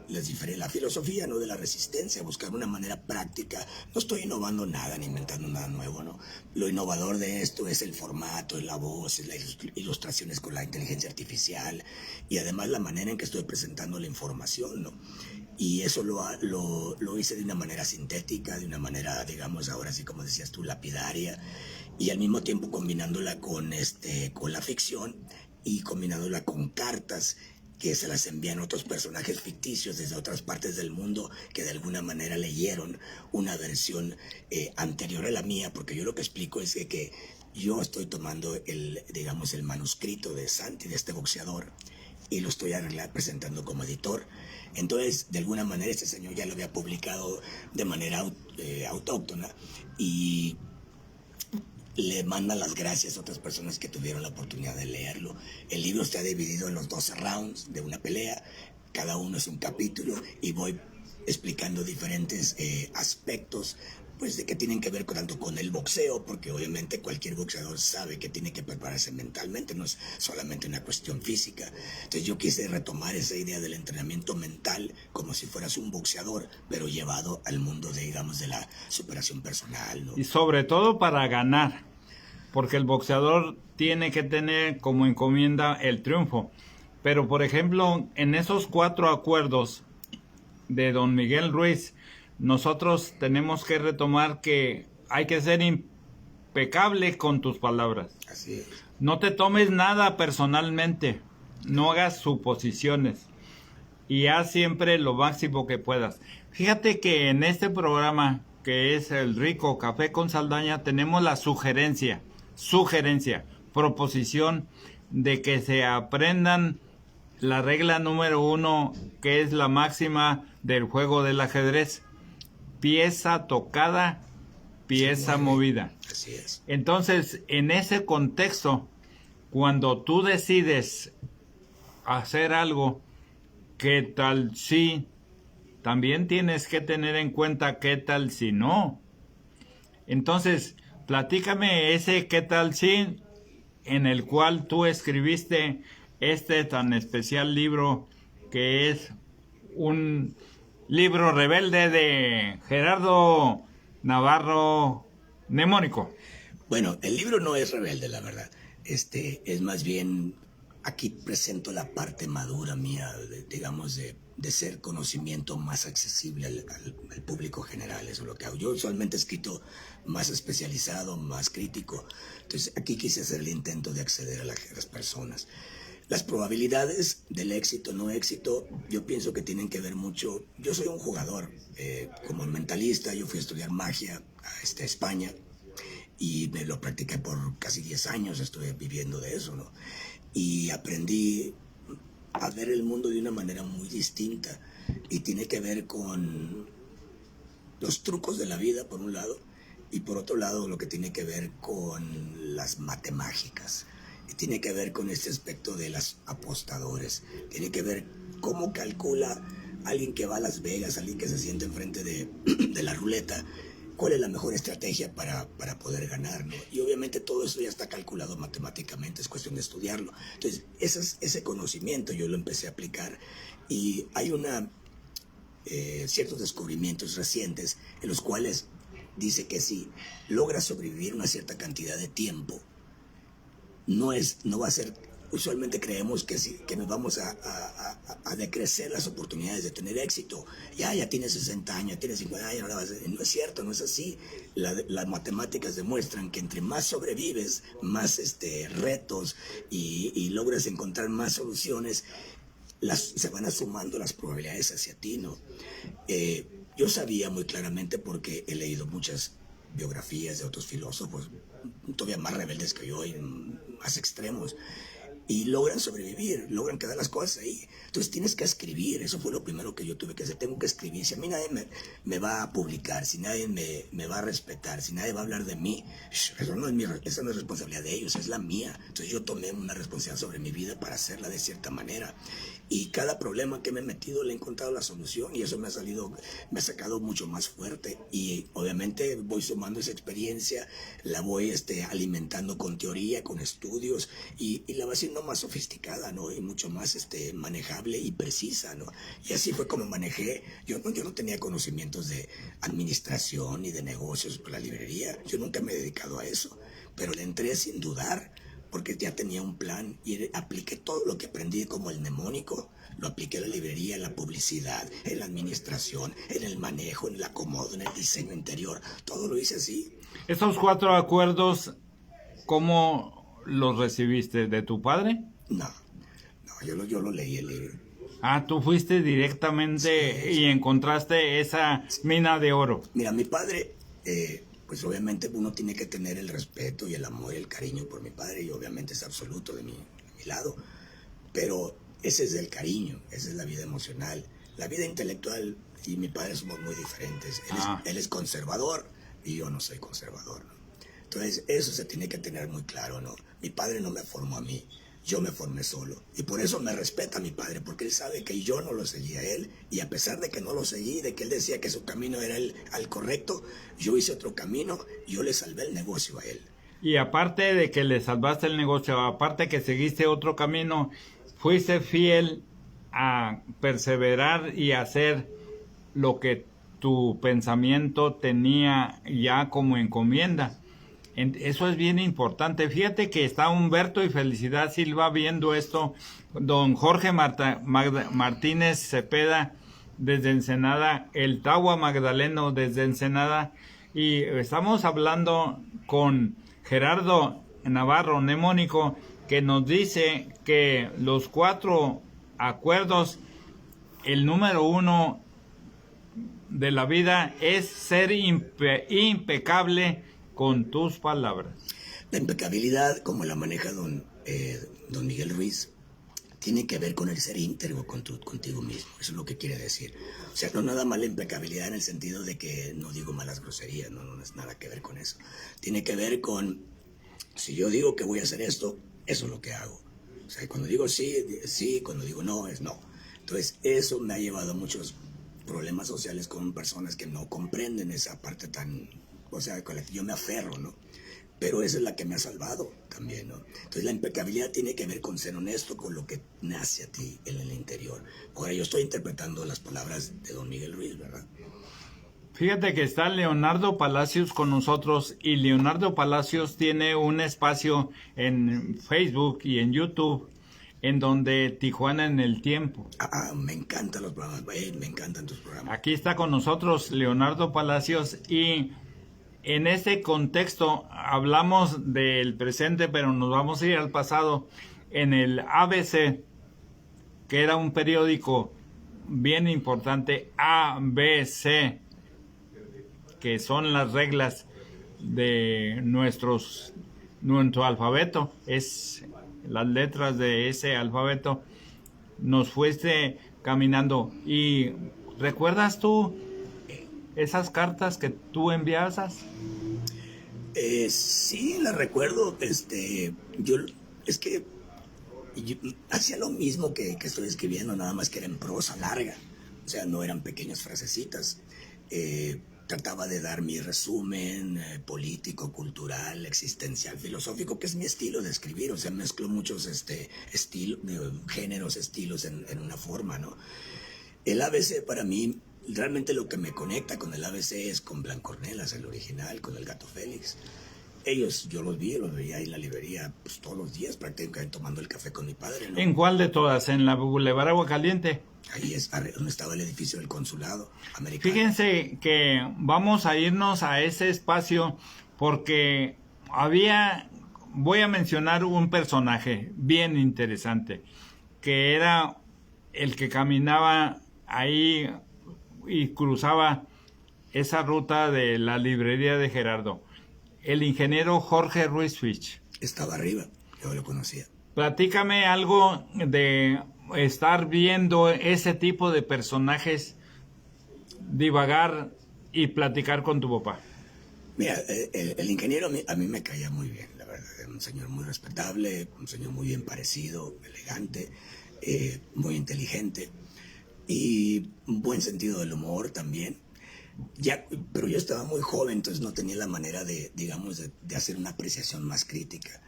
la filosofía, ¿no?, de la resistencia, buscar una manera práctica. No estoy innovando nada, ni inventando nada nuevo, ¿no? Lo innovador de esto es el formato, es la voz, es las ilustraciones con la inteligencia artificial y además la manera en que estoy presentando la información, ¿no? Y eso lo hice de una manera sintética, de una manera, digamos, ahora sí, como decías tú, lapidaria, y al mismo tiempo combinándola con la ficción y combinándola con cartas que se las envían otros personajes ficticios desde otras partes del mundo que de alguna manera leyeron una versión anterior a la mía, porque yo lo que explico es que yo estoy tomando el manuscrito de Santi, de este boxeador, y lo estoy presentando como editor. Entonces, de alguna manera, este señor ya lo había publicado de manera autóctona y le mandan las gracias a otras personas que tuvieron la oportunidad de leerlo. El libro está dividido en los 12 rounds de una pelea, cada uno es un capítulo y voy explicando diferentes aspectos pues de que tienen que ver tanto con el boxeo, porque obviamente cualquier boxeador sabe que tiene que prepararse mentalmente, no es solamente una cuestión física. Entonces yo quise retomar esa idea del entrenamiento mental como si fueras un boxeador, pero llevado al mundo de la superación personal, ¿no? Y sobre todo para ganar, porque el boxeador tiene que tener como encomienda el triunfo. Pero por ejemplo, en esos 4 acuerdos de don Miguel Ruiz, nosotros tenemos que retomar que hay que ser impecable con tus palabras. Así es. No te tomes nada personalmente, no hagas suposiciones y haz siempre lo máximo que puedas. Fíjate que en este programa, que es el Rico Café con Saldaña, tenemos la proposición de que se aprendan la regla número 1, que es la máxima del juego del ajedrez: pieza tocada, pieza movida. Así es. Entonces, en ese contexto, cuando tú decides hacer algo, ¿qué tal si? También tienes que tener en cuenta qué tal si no. Entonces, platícame ese qué tal si, en el cual tú escribiste este tan especial libro, que es un libro rebelde de Gerardo Navarro Mnemónico. Bueno, el libro no es rebelde, la verdad. Es más bien, aquí presento la parte madura mía, de ser conocimiento más accesible al público general. Eso es lo que hago. Yo usualmente he escrito más especializado, más crítico. Entonces, aquí quise hacer el intento de acceder a las personas. Las probabilidades del éxito, no éxito, yo pienso que tienen que ver mucho. Yo soy un jugador, como mentalista, yo fui a estudiar magia a España y me lo practiqué por casi 10 años, estuve viviendo de eso, ¿no? Y aprendí a ver el mundo de una manera muy distinta y tiene que ver con los trucos de la vida, por un lado, y por otro lado lo que tiene que ver con las matemáticas. Y tiene que ver con este aspecto de los apostadores. Tiene que ver cómo calcula alguien que va a Las Vegas, alguien que se siente enfrente de la ruleta, cuál es la mejor estrategia para poder ganar, ¿no? Y obviamente todo eso ya está calculado matemáticamente, es cuestión de estudiarlo. Entonces, ese conocimiento yo lo empecé a aplicar y hay ciertos descubrimientos recientes en los cuales dice que si logras sobrevivir una cierta cantidad de tiempo, no va a ser, usualmente creemos que nos vamos a decrecer las oportunidades de tener éxito. Ya tienes 60 años, ya tienes 50 años, no es cierto, no es así. Las matemáticas demuestran que entre más sobrevives, más retos y logras encontrar más soluciones, se van sumando las probabilidades hacia ti, ¿no? Yo sabía muy claramente, porque he leído muchas biografías de otros filósofos todavía más rebeldes que yo y más extremos, y logran sobrevivir, logran quedar las cosas ahí. Entonces tienes que escribir. Eso fue lo primero que yo tuve que hacer. Tengo que escribir. Si a mí nadie me va a publicar, si nadie me va a respetar, si nadie va a hablar de mí, esa no es responsabilidad de ellos, es la mía. Entonces yo tomé una responsabilidad sobre mi vida para hacerla de cierta manera, y cada problema que me he metido le he encontrado la solución, y eso me ha sacado mucho más fuerte. Y obviamente voy sumando esa experiencia, la voy alimentando con teoría, con estudios, y la voy haciendo más sofisticada, ¿no? Y mucho más manejable y precisa, ¿no? Y así fue como manejé. Yo no tenía conocimientos de administración ni de negocios por la librería. Yo nunca me he dedicado a eso, pero le entré sin dudar, porque ya tenía un plan y apliqué todo lo que aprendí como el mnemónico. Lo apliqué en la librería, en la publicidad, en la administración, en el manejo, en el acomodo, en el diseño interior. Todo lo hice así. Estos 4 acuerdos, ¿cómo los recibiste? ¿De tu padre? No, yo lo leí el libro. Ah, tú fuiste directamente y encontraste esa mina de oro. Mira, mi padre, pues obviamente uno tiene que tener el respeto y el amor y el cariño por mi padre, y obviamente es absoluto de mi lado, pero ese es el cariño, esa es la vida emocional. La vida intelectual y mi padre somos muy diferentes. Él es conservador y yo no soy conservador, ¿no? Entonces eso se tiene que tener muy claro, ¿no? Mi padre no me formó a mí, yo me formé solo. Y por eso me respeta mi padre, porque él sabe que yo no lo seguía a él. Y a pesar de que no lo seguí, de que él decía que su camino era al correcto, yo hice otro camino, yo le salvé el negocio a él. Y aparte de que le salvaste el negocio, aparte que seguiste otro camino, fuiste fiel a perseverar y hacer lo que tu pensamiento tenía ya como encomienda. Eso es bien importante. Fíjate que está Humberto y Felicidad Silva viendo esto. Don Jorge Martínez Cepeda desde Ensenada, el Tagua Magdaleno desde Ensenada, y estamos hablando con Gerardo Navarro Nemónico, que nos dice que los 4 acuerdos, el número 1 de la vida es ser impecable con tus palabras. La impecabilidad, como la maneja don Miguel Ruiz, tiene que ver con el ser íntegro contigo mismo. Eso es lo que quiere decir. O sea, no nada más la impecabilidad en el sentido de que no digo malas groserías, no es nada que ver con eso. Tiene que ver con, si yo digo que voy a hacer esto, eso es lo que hago. O sea, cuando digo sí, sí, cuando digo no, es no. Entonces, eso me ha llevado a muchos problemas sociales con personas que no comprenden esa parte tan, o sea, con la que yo me aferro, ¿no? Pero esa es la que me ha salvado también, ¿no? Entonces la impecabilidad tiene que ver con ser honesto con lo que nace a ti en el interior. Ahora yo estoy interpretando las palabras de don Miguel Ruiz, ¿verdad? Fíjate que está Leonardo Palacios con nosotros, y Leonardo Palacios tiene un espacio en Facebook y en YouTube en donde Tijuana en el Tiempo. Me encantan los programas, me encantan tus programas. Aquí está con nosotros Leonardo Palacios, y en este contexto hablamos del presente, pero nos vamos a ir al pasado. En el ABC, que era un periódico bien importante, ABC, que son las reglas de nuestro alfabeto, es las letras de ese alfabeto. Nos fuiste caminando, y ¿recuerdas tú esas cartas que tú enviabas? Sí, las recuerdo. Yo hacía lo mismo que estoy escribiendo, nada más que era en prosa larga. O sea, no eran pequeñas frasecitas. Trataba de dar mi resumen político, cultural, existencial, filosófico, que es mi estilo de escribir. O sea, mezclo muchos géneros, estilos en una forma, ¿no? El ABC para mí, realmente lo que me conecta con el ABC es con Blancornelas, el original, con el Gato Félix. Ellos, yo los veía ahí en la librería pues, todos los días, prácticamente tomando el café con mi padre, ¿no? ¿En cuál de todas? ¿En la Boulevard Aguacaliente? Ahí es donde estaba el edificio del consulado americano. Fíjense que vamos a irnos a ese espacio porque voy a mencionar un personaje bien interesante, que era el que caminaba ahí y cruzaba esa ruta de la librería de Gerardo, el ingeniero Jorge Ruiz Fitch. Estaba arriba, yo lo conocía. Platícame algo de estar viendo ese tipo de personajes divagar y platicar con tu papá. Mira, el ingeniero a mí me caía muy bien, la verdad. Era un señor muy respetable, un señor muy bien parecido, elegante, muy inteligente y un buen sentido del humor también. Pero yo estaba muy joven, entonces no tenía la manera de hacer una apreciación más crítica.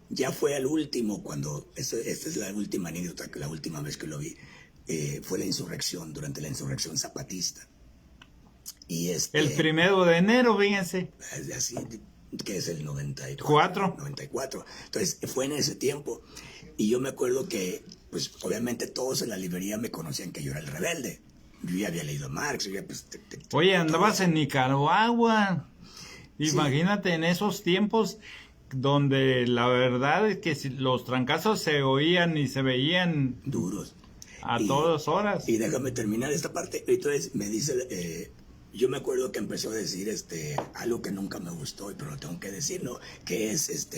Ya fue al último, esta es la última anécdota, la última vez que lo vi, fue la insurrección, durante la insurrección zapatista. Y el 1 de enero, fíjense. Así, que es el 94. Entonces, fue en ese tiempo. Y yo me acuerdo que, pues, obviamente todos en la librería me conocían que yo era el rebelde. Yo ya había leído Marx. Oye, andabas en Nicaragua. Imagínate, sí. En esos tiempos, donde la verdad es que los trancazos se oían y se veían duros. a todas horas. Y déjame terminar esta parte. Entonces me dice, yo me acuerdo que empezó a decir algo que nunca me gustó, pero lo tengo que decir, ¿no? Que es,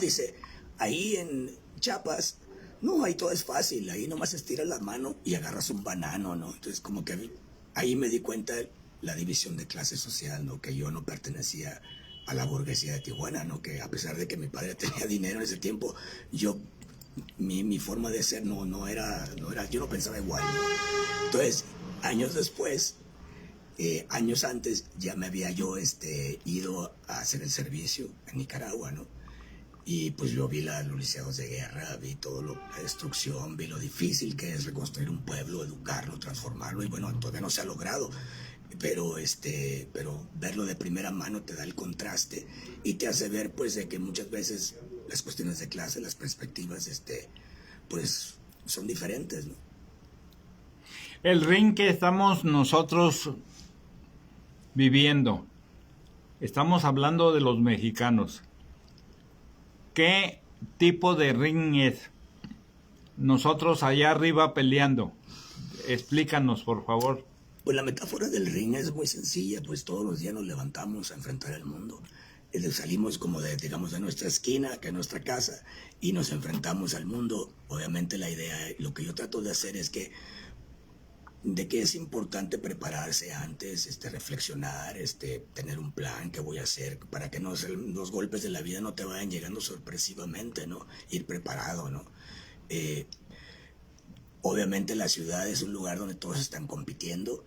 dice, ahí en Chiapas, no, ahí todo es fácil, ahí nomás estiras la mano y agarras un banano, ¿no? Entonces como que ahí me di cuenta de la división de clase social, ¿no? Que yo no pertenecía a la burguesía de Tijuana, ¿no? Que a pesar de que mi padre tenía dinero en ese tiempo, mi forma de ser no era, yo no pensaba igual, ¿no? Entonces, años después, años antes, ya me había yo ido a hacer el servicio en Nicaragua, ¿no? Y pues yo vi los liceos de guerra, vi toda la destrucción, vi lo difícil que es reconstruir un pueblo, educarlo, transformarlo, y bueno, todavía no se ha logrado. Pero verlo de primera mano te da el contraste y te hace ver pues de que muchas veces las cuestiones de clase, las perspectivas pues son diferentes, ¿no? El ring que estamos nosotros viviendo, estamos hablando de los mexicanos. ¿Qué tipo de ring es? Nosotros allá arriba peleando. Explícanos, por favor. Pues la metáfora del ring es muy sencilla, pues todos los días nos levantamos a enfrentar el mundo. Salimos como digamos, de nuestra esquina, que es nuestra casa, y nos enfrentamos al mundo. Obviamente la idea, lo que yo trato de hacer es de que es importante prepararse antes, reflexionar, tener un plan, qué voy a hacer, para que los golpes de la vida no te vayan llegando sorpresivamente, ¿no? Ir preparado, ¿no? Obviamente la ciudad es un lugar donde todos están compitiendo.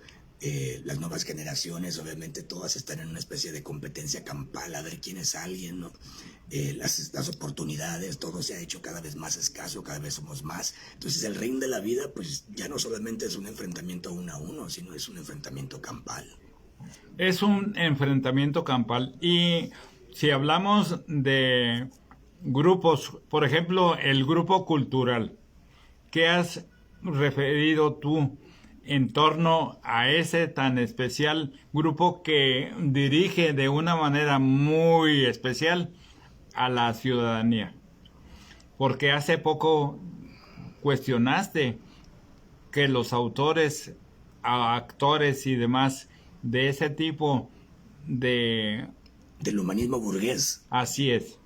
Las nuevas generaciones, obviamente, todas están en una especie de competencia campal, a ver quién es alguien, ¿no? Las oportunidades, todo se ha hecho cada vez más escaso, cada vez somos más. Entonces el ring de la vida, pues ya no solamente es un enfrentamiento 1 a 1, sino es un enfrentamiento campal. Es un enfrentamiento campal. Y si hablamos de grupos, por ejemplo, el grupo cultural, ¿qué has referido tú en torno a ese tan especial grupo que dirige de una manera muy especial a la ciudadanía? Porque hace poco cuestionaste que los autores, actores y demás de ese tipo del humanismo burgués. Así es.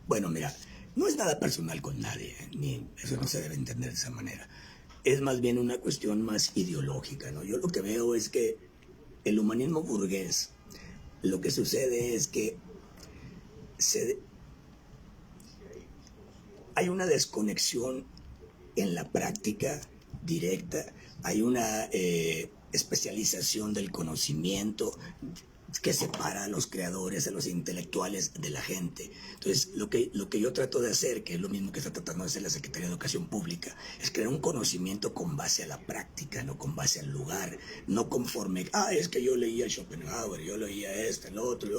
Bueno, mira, no es nada personal con nadie, ni eso no se debe entender de esa manera. Es más bien una cuestión más ideológica, ¿no? Yo lo que veo es que el humanismo burgués, lo que sucede es que hay una desconexión en la práctica directa, hay una especialización del conocimiento que separa a los creadores, a los intelectuales de la gente. Entonces, lo que yo trato de hacer, que es lo mismo que está tratando de hacer la Secretaría de Educación Pública, es crear un conocimiento con base a la práctica, no con base al lugar, no conforme, es que yo leía Schopenhauer, yo leía el otro,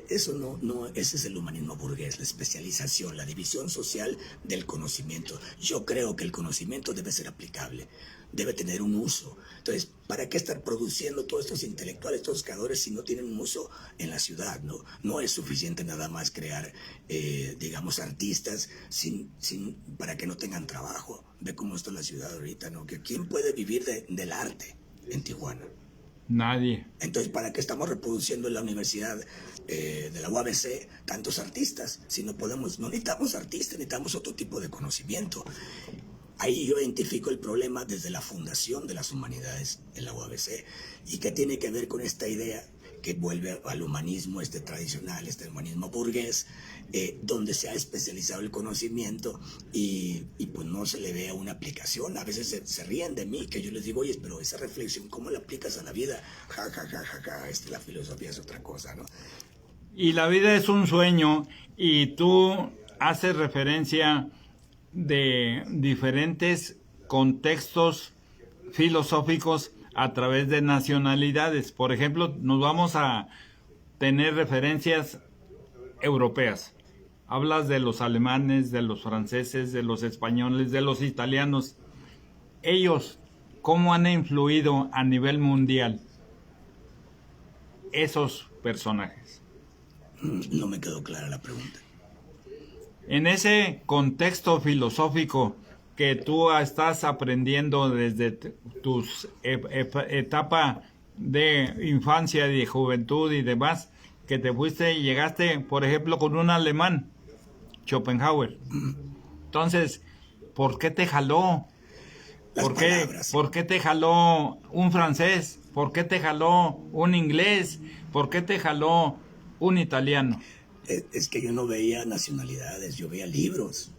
eso no, ese es el humanismo burgués, la especialización, la división social del conocimiento. Yo creo que el conocimiento debe ser aplicable, debe tener un uso. Entonces, ¿para qué estar produciendo todos estos intelectuales, todos los creadores, si no tienen un uso en la ciudad, ¿no? No es suficiente nada más crear, digamos, artistas para que no tengan trabajo. Ve cómo está la ciudad ahorita, ¿no? ¿Quién puede vivir del arte en Tijuana? Nadie. Entonces, ¿para qué estamos reproduciendo en la universidad de la UABC tantos artistas? Si no necesitamos artistas, necesitamos otro tipo de conocimiento. Ahí yo identifico el problema desde la fundación de las humanidades en la UABC y que tiene que ver con esta idea que vuelve al humanismo tradicional, humanismo burgués, donde se ha especializado el conocimiento y pues no se le vea una aplicación. A veces se ríen de mí, que yo les digo, oye, pero esa reflexión, ¿cómo la aplicas a la vida? Ja, ja, ja, ja, ja, la filosofía es otra cosa, ¿no? Y la vida es un sueño y tú haces referencia de diferentes contextos filosóficos a través de nacionalidades. Por ejemplo, nos vamos a tener referencias europeas. Hablas de los alemanes, de los franceses, de los españoles, de los italianos. Ellos, ¿cómo han influido a nivel mundial esos personajes? No me quedó clara la pregunta. En ese contexto filosófico que tú estás aprendiendo desde tus etapa de infancia y de juventud y demás, que te fuiste y llegaste, por ejemplo, con un alemán, Schopenhauer. Entonces, ¿por qué te jaló? ¿Por qué te jaló un francés? ¿Por qué te jaló un inglés? ¿Por qué te jaló un italiano? Es que yo no veía nacionalidades, yo veía libros.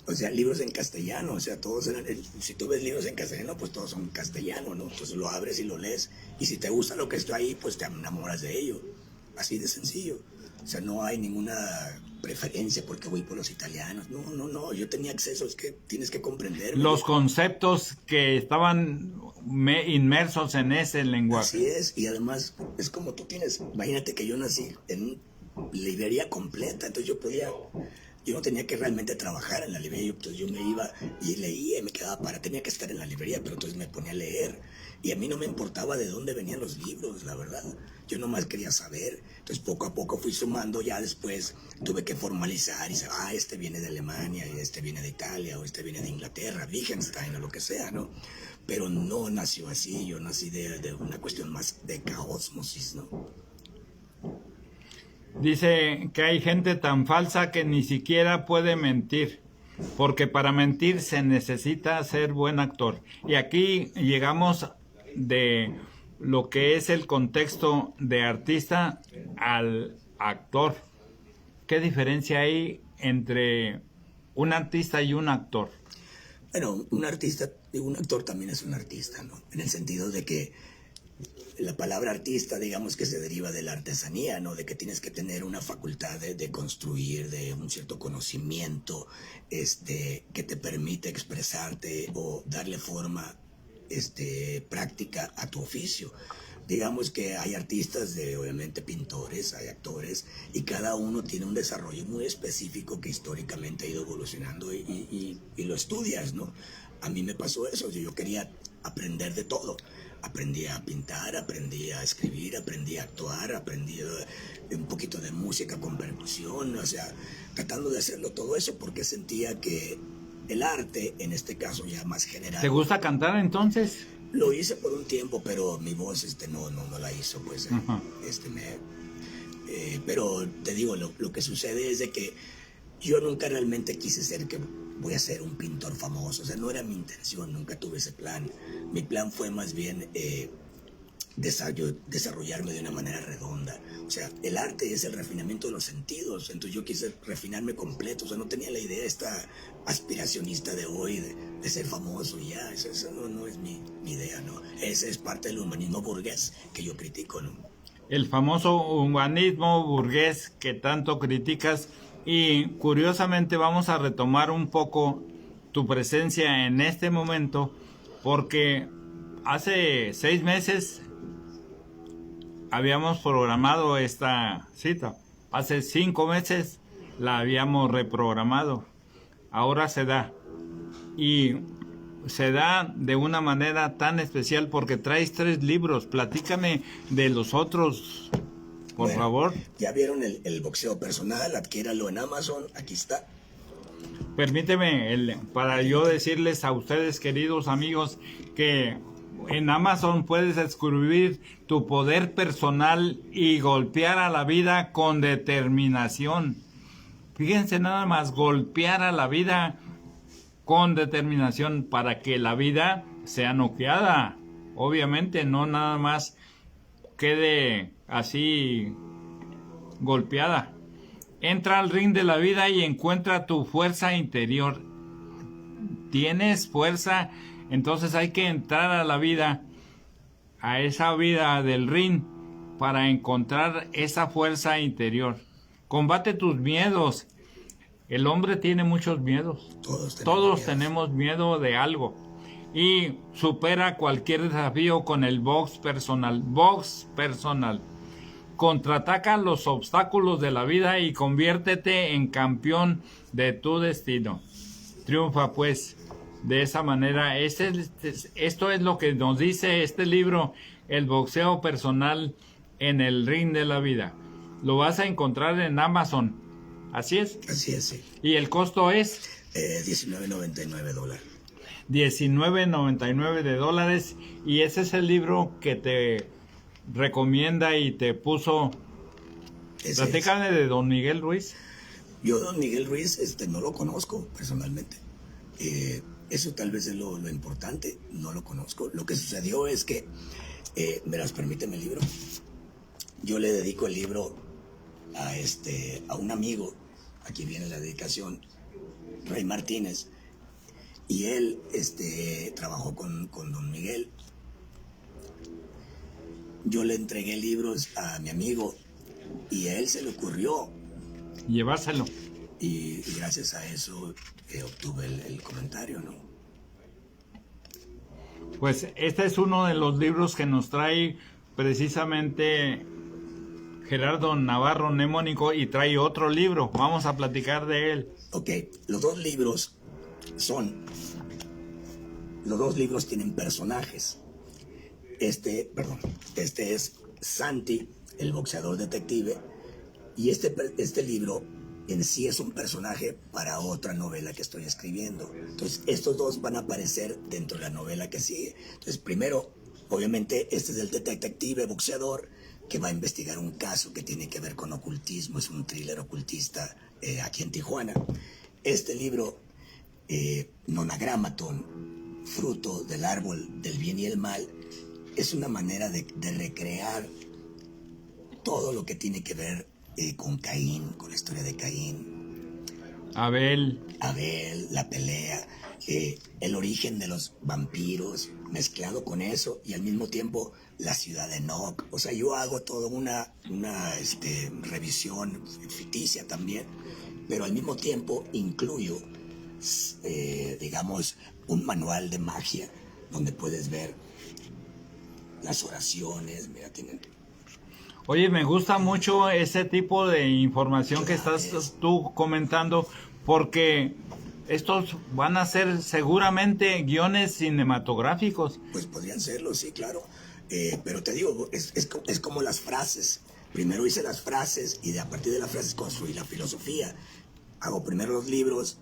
O sea, libros en castellano, o sea, todos eran, si tú ves libros en castellano, pues todos son castellano, ¿no? Entonces lo abres y lo lees, y si te gusta lo que está ahí, pues te enamoras de ello, así de sencillo. O sea, no hay ninguna preferencia porque voy por los italianos, no, yo tenía acceso, es que tienes que comprender. Los conceptos que estaban inmersos en ese lenguaje. Así es, y además es como tú tienes, imagínate que yo nací en una librería completa, entonces yo no tenía que realmente trabajar en la librería, entonces yo me iba y leía y me quedaba tenía que estar en la librería, pero entonces me ponía a leer. Y a mí no me importaba de dónde venían los libros, la verdad. Yo nomás quería saber. Entonces poco a poco fui sumando, ya después tuve que formalizar y decir, este viene de Alemania, y este viene de Italia, o este viene de Inglaterra, Wittgenstein o lo que sea, ¿no? Pero no nació así, yo nací de una cuestión más de caósmosis, ¿no? Dice que hay gente tan falsa que ni siquiera puede mentir, porque para mentir se necesita ser buen actor. Y aquí llegamos de lo que es el contexto de artista al actor. ¿Qué diferencia hay entre un artista y un actor? Bueno, un artista y un actor también es un artista, ¿no? En el sentido de que la palabra artista, digamos que se deriva de la artesanía, ¿no? De que tienes que tener una facultad de construir, de un cierto conocimiento, que te permite expresarte o darle forma, práctica a tu oficio. Digamos que hay artistas, obviamente pintores, hay actores, y cada uno tiene un desarrollo muy específico que históricamente ha ido evolucionando y lo estudias, ¿no? A mí me pasó eso, yo quería aprender de todo. Aprendí a pintar, aprendí a escribir, aprendí a actuar, aprendí un poquito de música con percusión, o sea, tratando de hacerlo todo eso porque sentía que el arte, en este caso ya más general... ¿Te gusta cantar entonces? Lo hice por un tiempo, pero mi voz no la hizo, pues, pero te digo, lo que sucede es de que yo nunca realmente quise ser que voy a ser un pintor famoso, o sea, no era mi intención, nunca tuve ese plan. Mi plan fue más bien desarrollarme de una manera redonda. O sea, el arte es el refinamiento de los sentidos, entonces yo quise refinarme completo, o sea, no tenía la idea esta aspiracionista de hoy, de ser famoso y ya, eso no es mi idea, ¿no? Esa es parte del humanismo burgués que yo critico, ¿no? El famoso humanismo burgués que tanto criticas. Y curiosamente vamos a retomar un poco tu presencia en este momento, porque hace 6 meses habíamos programado esta cita. Hace 5 meses la habíamos reprogramado. Ahora se da. Y se da de una manera tan especial porque traes 3 libros. Platícame de los otros, por favor. Ya vieron el boxeo personal, adquiéralo en Amazon, aquí está. Permíteme, para yo decirles a ustedes, queridos amigos, que en Amazon puedes descubrir tu poder personal y golpear a la vida con determinación. Fíjense nada más, golpear a la vida con determinación para que la vida sea noqueada. Obviamente no nada más quede así golpeada. Entra al ring de la vida y encuentra tu fuerza interior. ¿Tienes fuerza? Entonces hay que entrar a la vida, a esa vida del ring, para encontrar esa fuerza interior. Combate tus miedos. El hombre tiene muchos miedos. Todos tenemos miedo de algo. Y supera cualquier desafío con el box personal. Box personal. Contraataca los obstáculos de la vida y conviértete en campeón de tu destino. Triunfa pues de esa manera. Esto es lo que nos dice este libro, El boxeo personal en el ring de la vida. Lo vas a encontrar en Amazon. ¿Así es? Así es, sí. ¿Y el costo es? $19.99. $19.99. Y ese es el libro que te recomienda y te puso. Platícame de don Miguel Ruiz. Yo don Miguel Ruiz no lo conozco personalmente. Eso tal vez es lo importante, no lo conozco. Lo que sucedió es que, verás, permíteme el libro. Yo le dedico el libro a un amigo, aquí viene la dedicación, Rey Martínez, y él trabajó con don Miguel. Yo le entregué libros a mi amigo y a él se le ocurrió llevárselo. Y gracias a eso obtuve el comentario, ¿no? Pues este es uno de los libros que nos trae precisamente Gerardo Navarro Nemónico, y trae otro libro. Vamos a platicar de él. Ok, los dos libros tienen personajes. Este es Santi, el boxeador detective, y este libro en sí es un personaje para otra novela que estoy escribiendo. Entonces, estos dos van a aparecer dentro de la novela que sigue. Entonces, primero, obviamente, este es el detective boxeador que va a investigar un caso que tiene que ver con ocultismo. Es un thriller ocultista aquí en Tijuana. Este libro, Nonagramaton, fruto del árbol del bien y el mal, es una manera de recrear todo lo que tiene que ver con Caín, con la historia de Caín. Abel, la pelea, el origen de los vampiros, mezclado con eso, y al mismo tiempo la ciudad de Enoch. O sea, yo hago toda una revisión ficticia también, pero al mismo tiempo incluyo, digamos, un manual de magia donde puedes ver las oraciones. Mira, tienen... Oye, me gusta mucho ese tipo de información que estás tú comentando, porque estos van a ser seguramente guiones cinematográficos. Pues podrían serlo, sí, claro. Pero te digo, es como las frases. Primero hice las frases y a partir de las frases construí la filosofía. Hago primero los libros,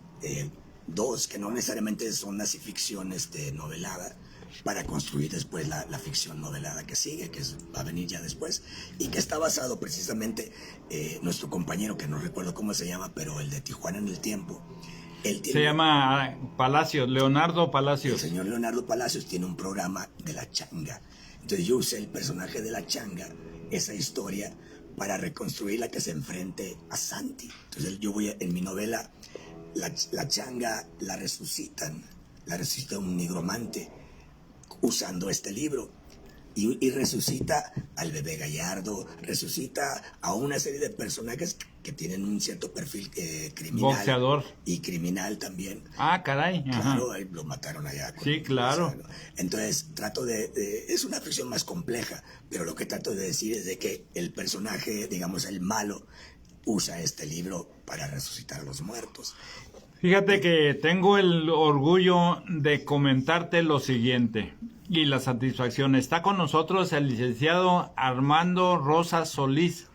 dos que no necesariamente son así ficción novelada, para construir después la ficción novelada que sigue, va a venir ya después, y que está basado precisamente, nuestro compañero, que no recuerdo cómo se llama, pero el de Tijuana en el Tiempo. Se llama Palacios, Leonardo Palacios. El señor Leonardo Palacios tiene un programa de la changa. Entonces yo usé el personaje de la changa, esa historia, para reconstruir la que se enfrente a Santi. Entonces yo en mi novela, la changa la resucita un nigromante, usando este libro, y resucita al bebé Gallardo, resucita a una serie de personajes que tienen un cierto perfil criminal. Boxeador. Y criminal también. Ah, caray. Claro, lo mataron allá. Sí, claro. Entonces trato es una ficción más compleja, pero lo que trato de decir es de que el personaje, digamos el malo, usa este libro para resucitar a los muertos. Fíjate que tengo el orgullo de comentarte lo siguiente y la satisfacción. Está con nosotros el licenciado Armando Rosas Solís,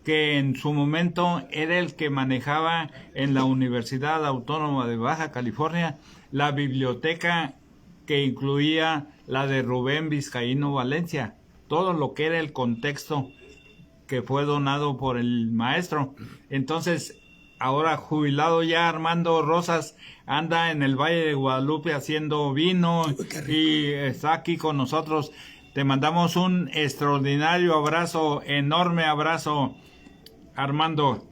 que en su momento era el que manejaba en la Universidad Autónoma de Baja California la biblioteca que incluía la de Rubén Vizcaíno Valencia, todo lo que era el contexto que fue donado por el maestro. Entonces, ahora jubilado ya, Armando Rosas anda en el Valle de Guadalupe haciendo vino y está aquí con nosotros. Te mandamos un extraordinario abrazo, enorme abrazo, Armando.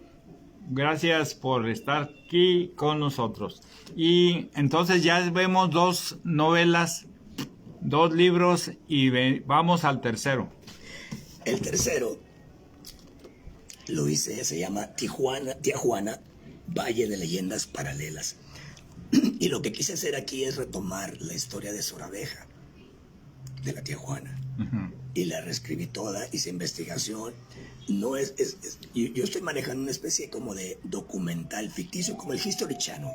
Gracias por estar aquí con nosotros. Y entonces ya vemos 2 novelas, 2 libros, y vamos al tercero. El tercero lo hice, se llama Tijuana, Valle de Leyendas Paralelas. Y lo que quise hacer aquí es retomar la historia de Sorabeja, de la Tijuana. Y la reescribí toda, hice investigación. No yo estoy manejando una especie como de documental ficticio, como el History Channel,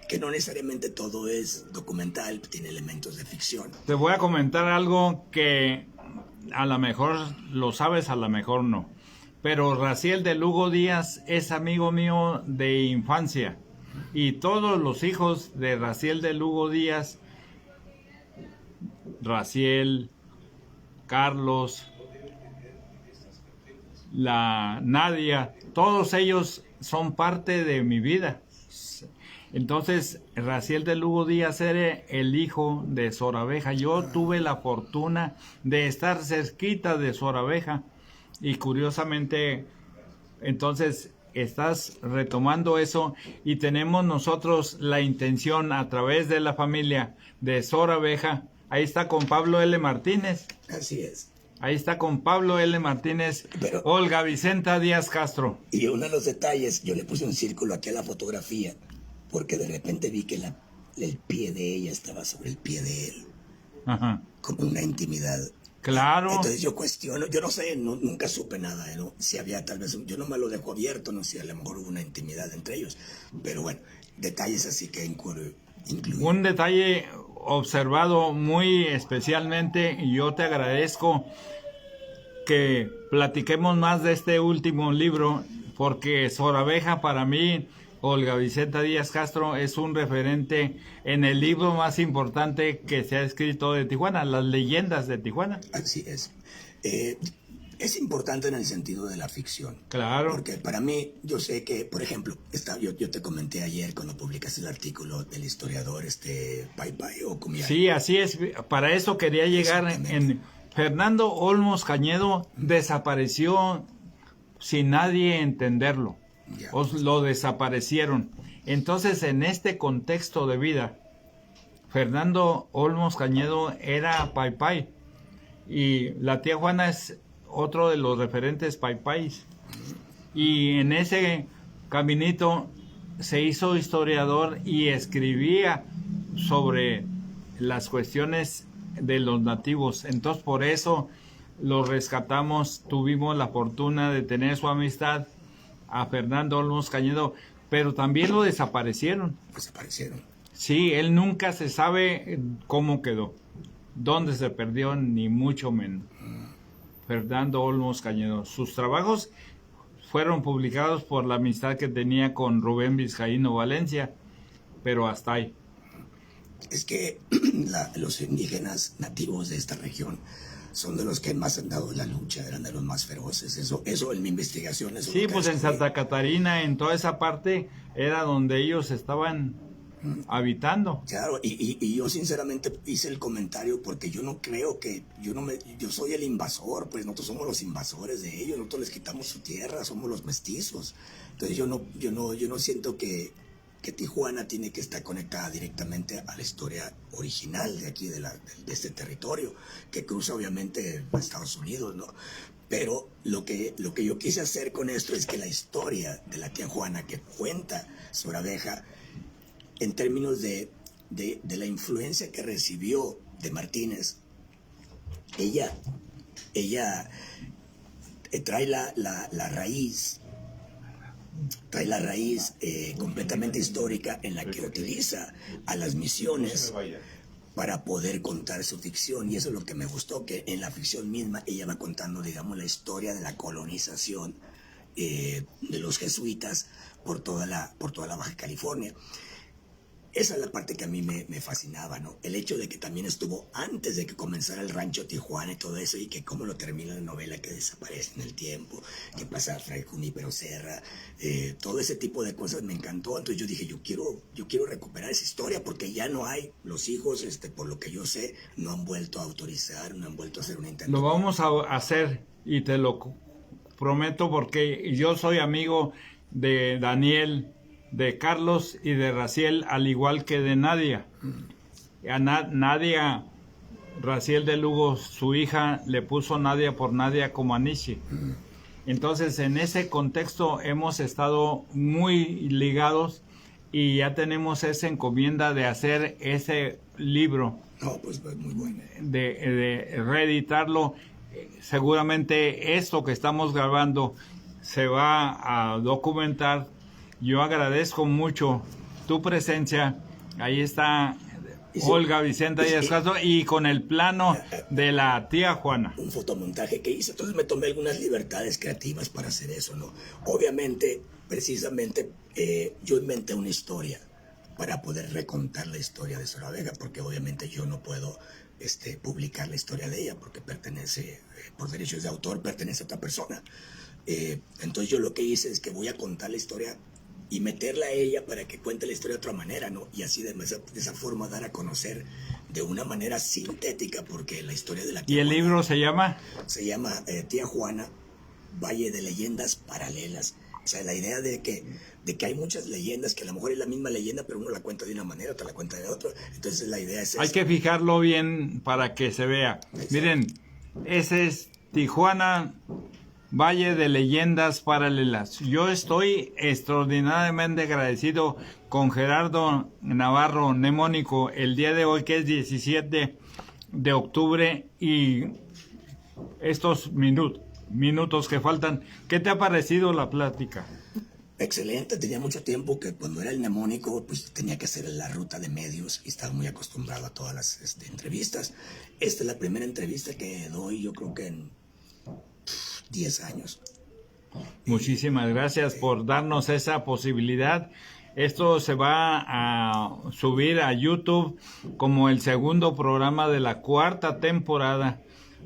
que no necesariamente todo es documental, tiene elementos de ficción. Te voy a comentar algo que a lo mejor lo sabes, a lo mejor no. pero Raciel de Lugo Díaz es amigo mío de infancia. Y todos los hijos de Raciel de Lugo Díaz, Raciel, Carlos, la Nadia, todos ellos son parte de mi vida. Entonces, Raciel de Lugo Díaz era el hijo de Sor Abeja. Yo tuve la fortuna de estar cerquita de Sor Abeja. Y curiosamente, entonces, estás retomando eso y tenemos nosotros la intención a través de la familia de Sor Abeja. Ahí está con Pablo L. Martínez. Así es. Ahí está con Pablo L. Martínez, Pero, Olga Vicenta Díaz Castro. y uno de los detalles, yo le puse un círculo aquí a la fotografía, porque de repente vi que el pie de ella estaba sobre el pie de él, Ajá. como una intimidad. Claro. Entonces yo cuestiono, yo no sé, nunca supe nada, ¿no? Si había tal vez, yo no me lo dejo abierto, no sé, a lo mejor hubo una intimidad entre ellos, pero bueno, detalles así que incluyen. Un detalle observado muy especialmente, y yo te agradezco que platiquemos más de este último libro, porque Sor Abeja para mí, Olga Vicenta Díaz Castro, es un referente en el libro más importante que se ha escrito de Tijuana, Las Leyendas de Tijuana. Así es. Es importante en el sentido de la ficción. Claro. Porque para mí, yo sé que, por ejemplo, yo te comenté ayer cuando publicaste el artículo del historiador Pai Pai o Kumiai. Sí, así es. Para eso quería llegar en Fernando Olmos Cañedo desapareció sin nadie entenderlo. Ya. Lo desaparecieron. Entonces, en este contexto de vida, Fernando Olmos Cañedo era Pai Pai. Y la tía Juana es otro de los referentes Pai Pais. Y en ese caminito se hizo historiador y escribía sobre las cuestiones de los nativos. Entonces, por eso lo rescatamos, tuvimos la fortuna de tener su amistad a Fernando Olmos Cañedo, pero también lo desaparecieron. Desaparecieron. Sí, él nunca se sabe cómo quedó, dónde se perdió, ni mucho menos. Fernando Olmos Cañedo. Sus trabajos fueron publicados por la amistad que tenía con Rubén Vizcaíno Valencia, pero hasta ahí. Es que los indígenas nativos de esta región son de los que más han dado la lucha, eran de los más feroces. Eso en mi investigación. Eso sí, pues en Santa Catarina, en toda esa parte, era donde ellos estaban habitando. Claro, y yo sinceramente hice el comentario porque yo no creo que, yo soy el invasor, pues nosotros somos los invasores de ellos, nosotros les quitamos su tierra, somos los mestizos. Entonces yo no siento que Tijuana tiene que estar conectada directamente a la historia original de aquí, de este territorio, que cruza obviamente a Estados Unidos, ¿no? Pero lo que yo quise hacer con esto es que la historia de la tía Juana que cuenta Sor Abeja, en términos de la influencia que recibió de Martínez, ella trae la raíz completamente histórica en la que utiliza a las misiones para poder contar su ficción, y eso es lo que me gustó, que en la ficción misma ella va contando, digamos, la historia de la colonización de los jesuitas por toda la Baja California. Esa es la parte que a mí me fascinaba, ¿no? El hecho de que también estuvo antes de que comenzara el Rancho Tijuana y todo eso, y que cómo lo termina la novela, que desaparece en el tiempo, que pasa a Fray Junípero Serra, todo ese tipo de cosas me encantó. Entonces yo dije, yo quiero recuperar esa historia, porque ya no hay, los hijos, por lo que yo sé, no han vuelto a autorizar, no han vuelto a hacer un intento. Lo vamos a hacer, y te lo prometo, porque yo soy amigo de Daniel, de Carlos y de Raciel, al igual que de Nadia. A Nadia, Raciel de Lugo, su hija, le puso Nadia por Nadia Comaneci. Entonces, en ese contexto hemos estado muy ligados y ya tenemos esa encomienda de hacer ese libro. No, pues muy bueno. De reeditarlo. Seguramente esto que estamos grabando se va a documentar. Yo agradezco mucho tu presencia. Ahí está Olga Vicenta Díaz Castro, y con el plano de la tía Juana. Un fotomontaje que hice, entonces me tomé algunas libertades creativas para hacer eso, ¿no? Obviamente, precisamente, yo inventé una historia para poder recontar la historia de Sora Vega, porque obviamente yo no puedo publicar la historia de ella, porque pertenece, por derechos de autor, pertenece a otra persona. Entonces yo lo que hice es que voy a contar la historia y meterla a ella para que cuente la historia de otra manera, ¿no? Y así de esa forma dar a conocer de una manera sintética, porque la historia de la tía ¿Y el Juana libro se llama? se llama Tía Juana, Valle de Leyendas Paralelas. O sea, la idea de que hay muchas leyendas, que a lo mejor es la misma leyenda, pero uno la cuenta de una manera, otra la cuenta de otra. Entonces la idea es Hay que fijarlo bien para que se vea. Exacto. Miren, ese es Tijuana, Valle de Leyendas Paralelas. Yo estoy extraordinariamente agradecido con Gerardo Navarro Nemónico el día de hoy, que es 17 de octubre, y estos minutos que faltan. ¿Qué te ha parecido la plática? excelente. Tenía mucho tiempo que cuando era el mnemónico, pues tenía que hacer la ruta de medios y estaba muy acostumbrado a todas las entrevistas. Esta es la primera entrevista que doy, yo creo que en 10 años. Muchísimas gracias por darnos esa posibilidad. Esto se va a subir a YouTube como el segundo programa de la cuarta temporada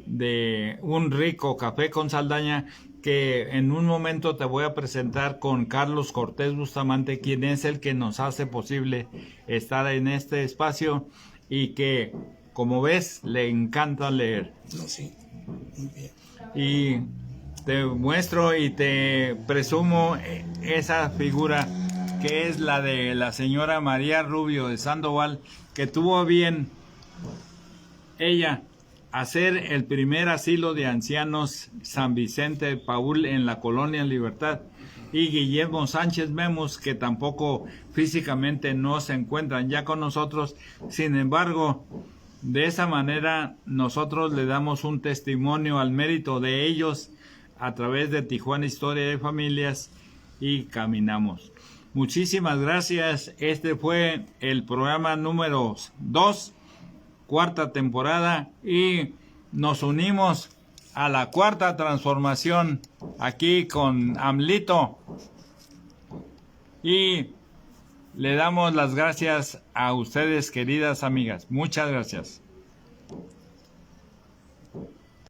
de Un Rico Café con Saldaña, que en un momento te voy a presentar con Carlos Cortés Bustamante, quien es el que nos hace posible estar en este espacio y que, como ves, le encanta leer. No, sí, muy bien. Y te muestro y te presumo esa figura que es la de la señora María Rubio de Sandoval, que tuvo bien ella hacer el primer asilo de ancianos San Vicente de Paúl en la Colonia Libertad, y Guillermo Sánchez Memos, que tampoco físicamente no se encuentran ya con nosotros. Sin embargo, de esa manera nosotros le damos un testimonio al mérito de ellos a través de Tijuana Historia de Familias y caminamos. Muchísimas gracias. Este fue el programa número 2, cuarta temporada, y nos unimos a la cuarta transformación aquí con AMLito, y le damos las gracias a ustedes, queridas amigas. Muchas gracias.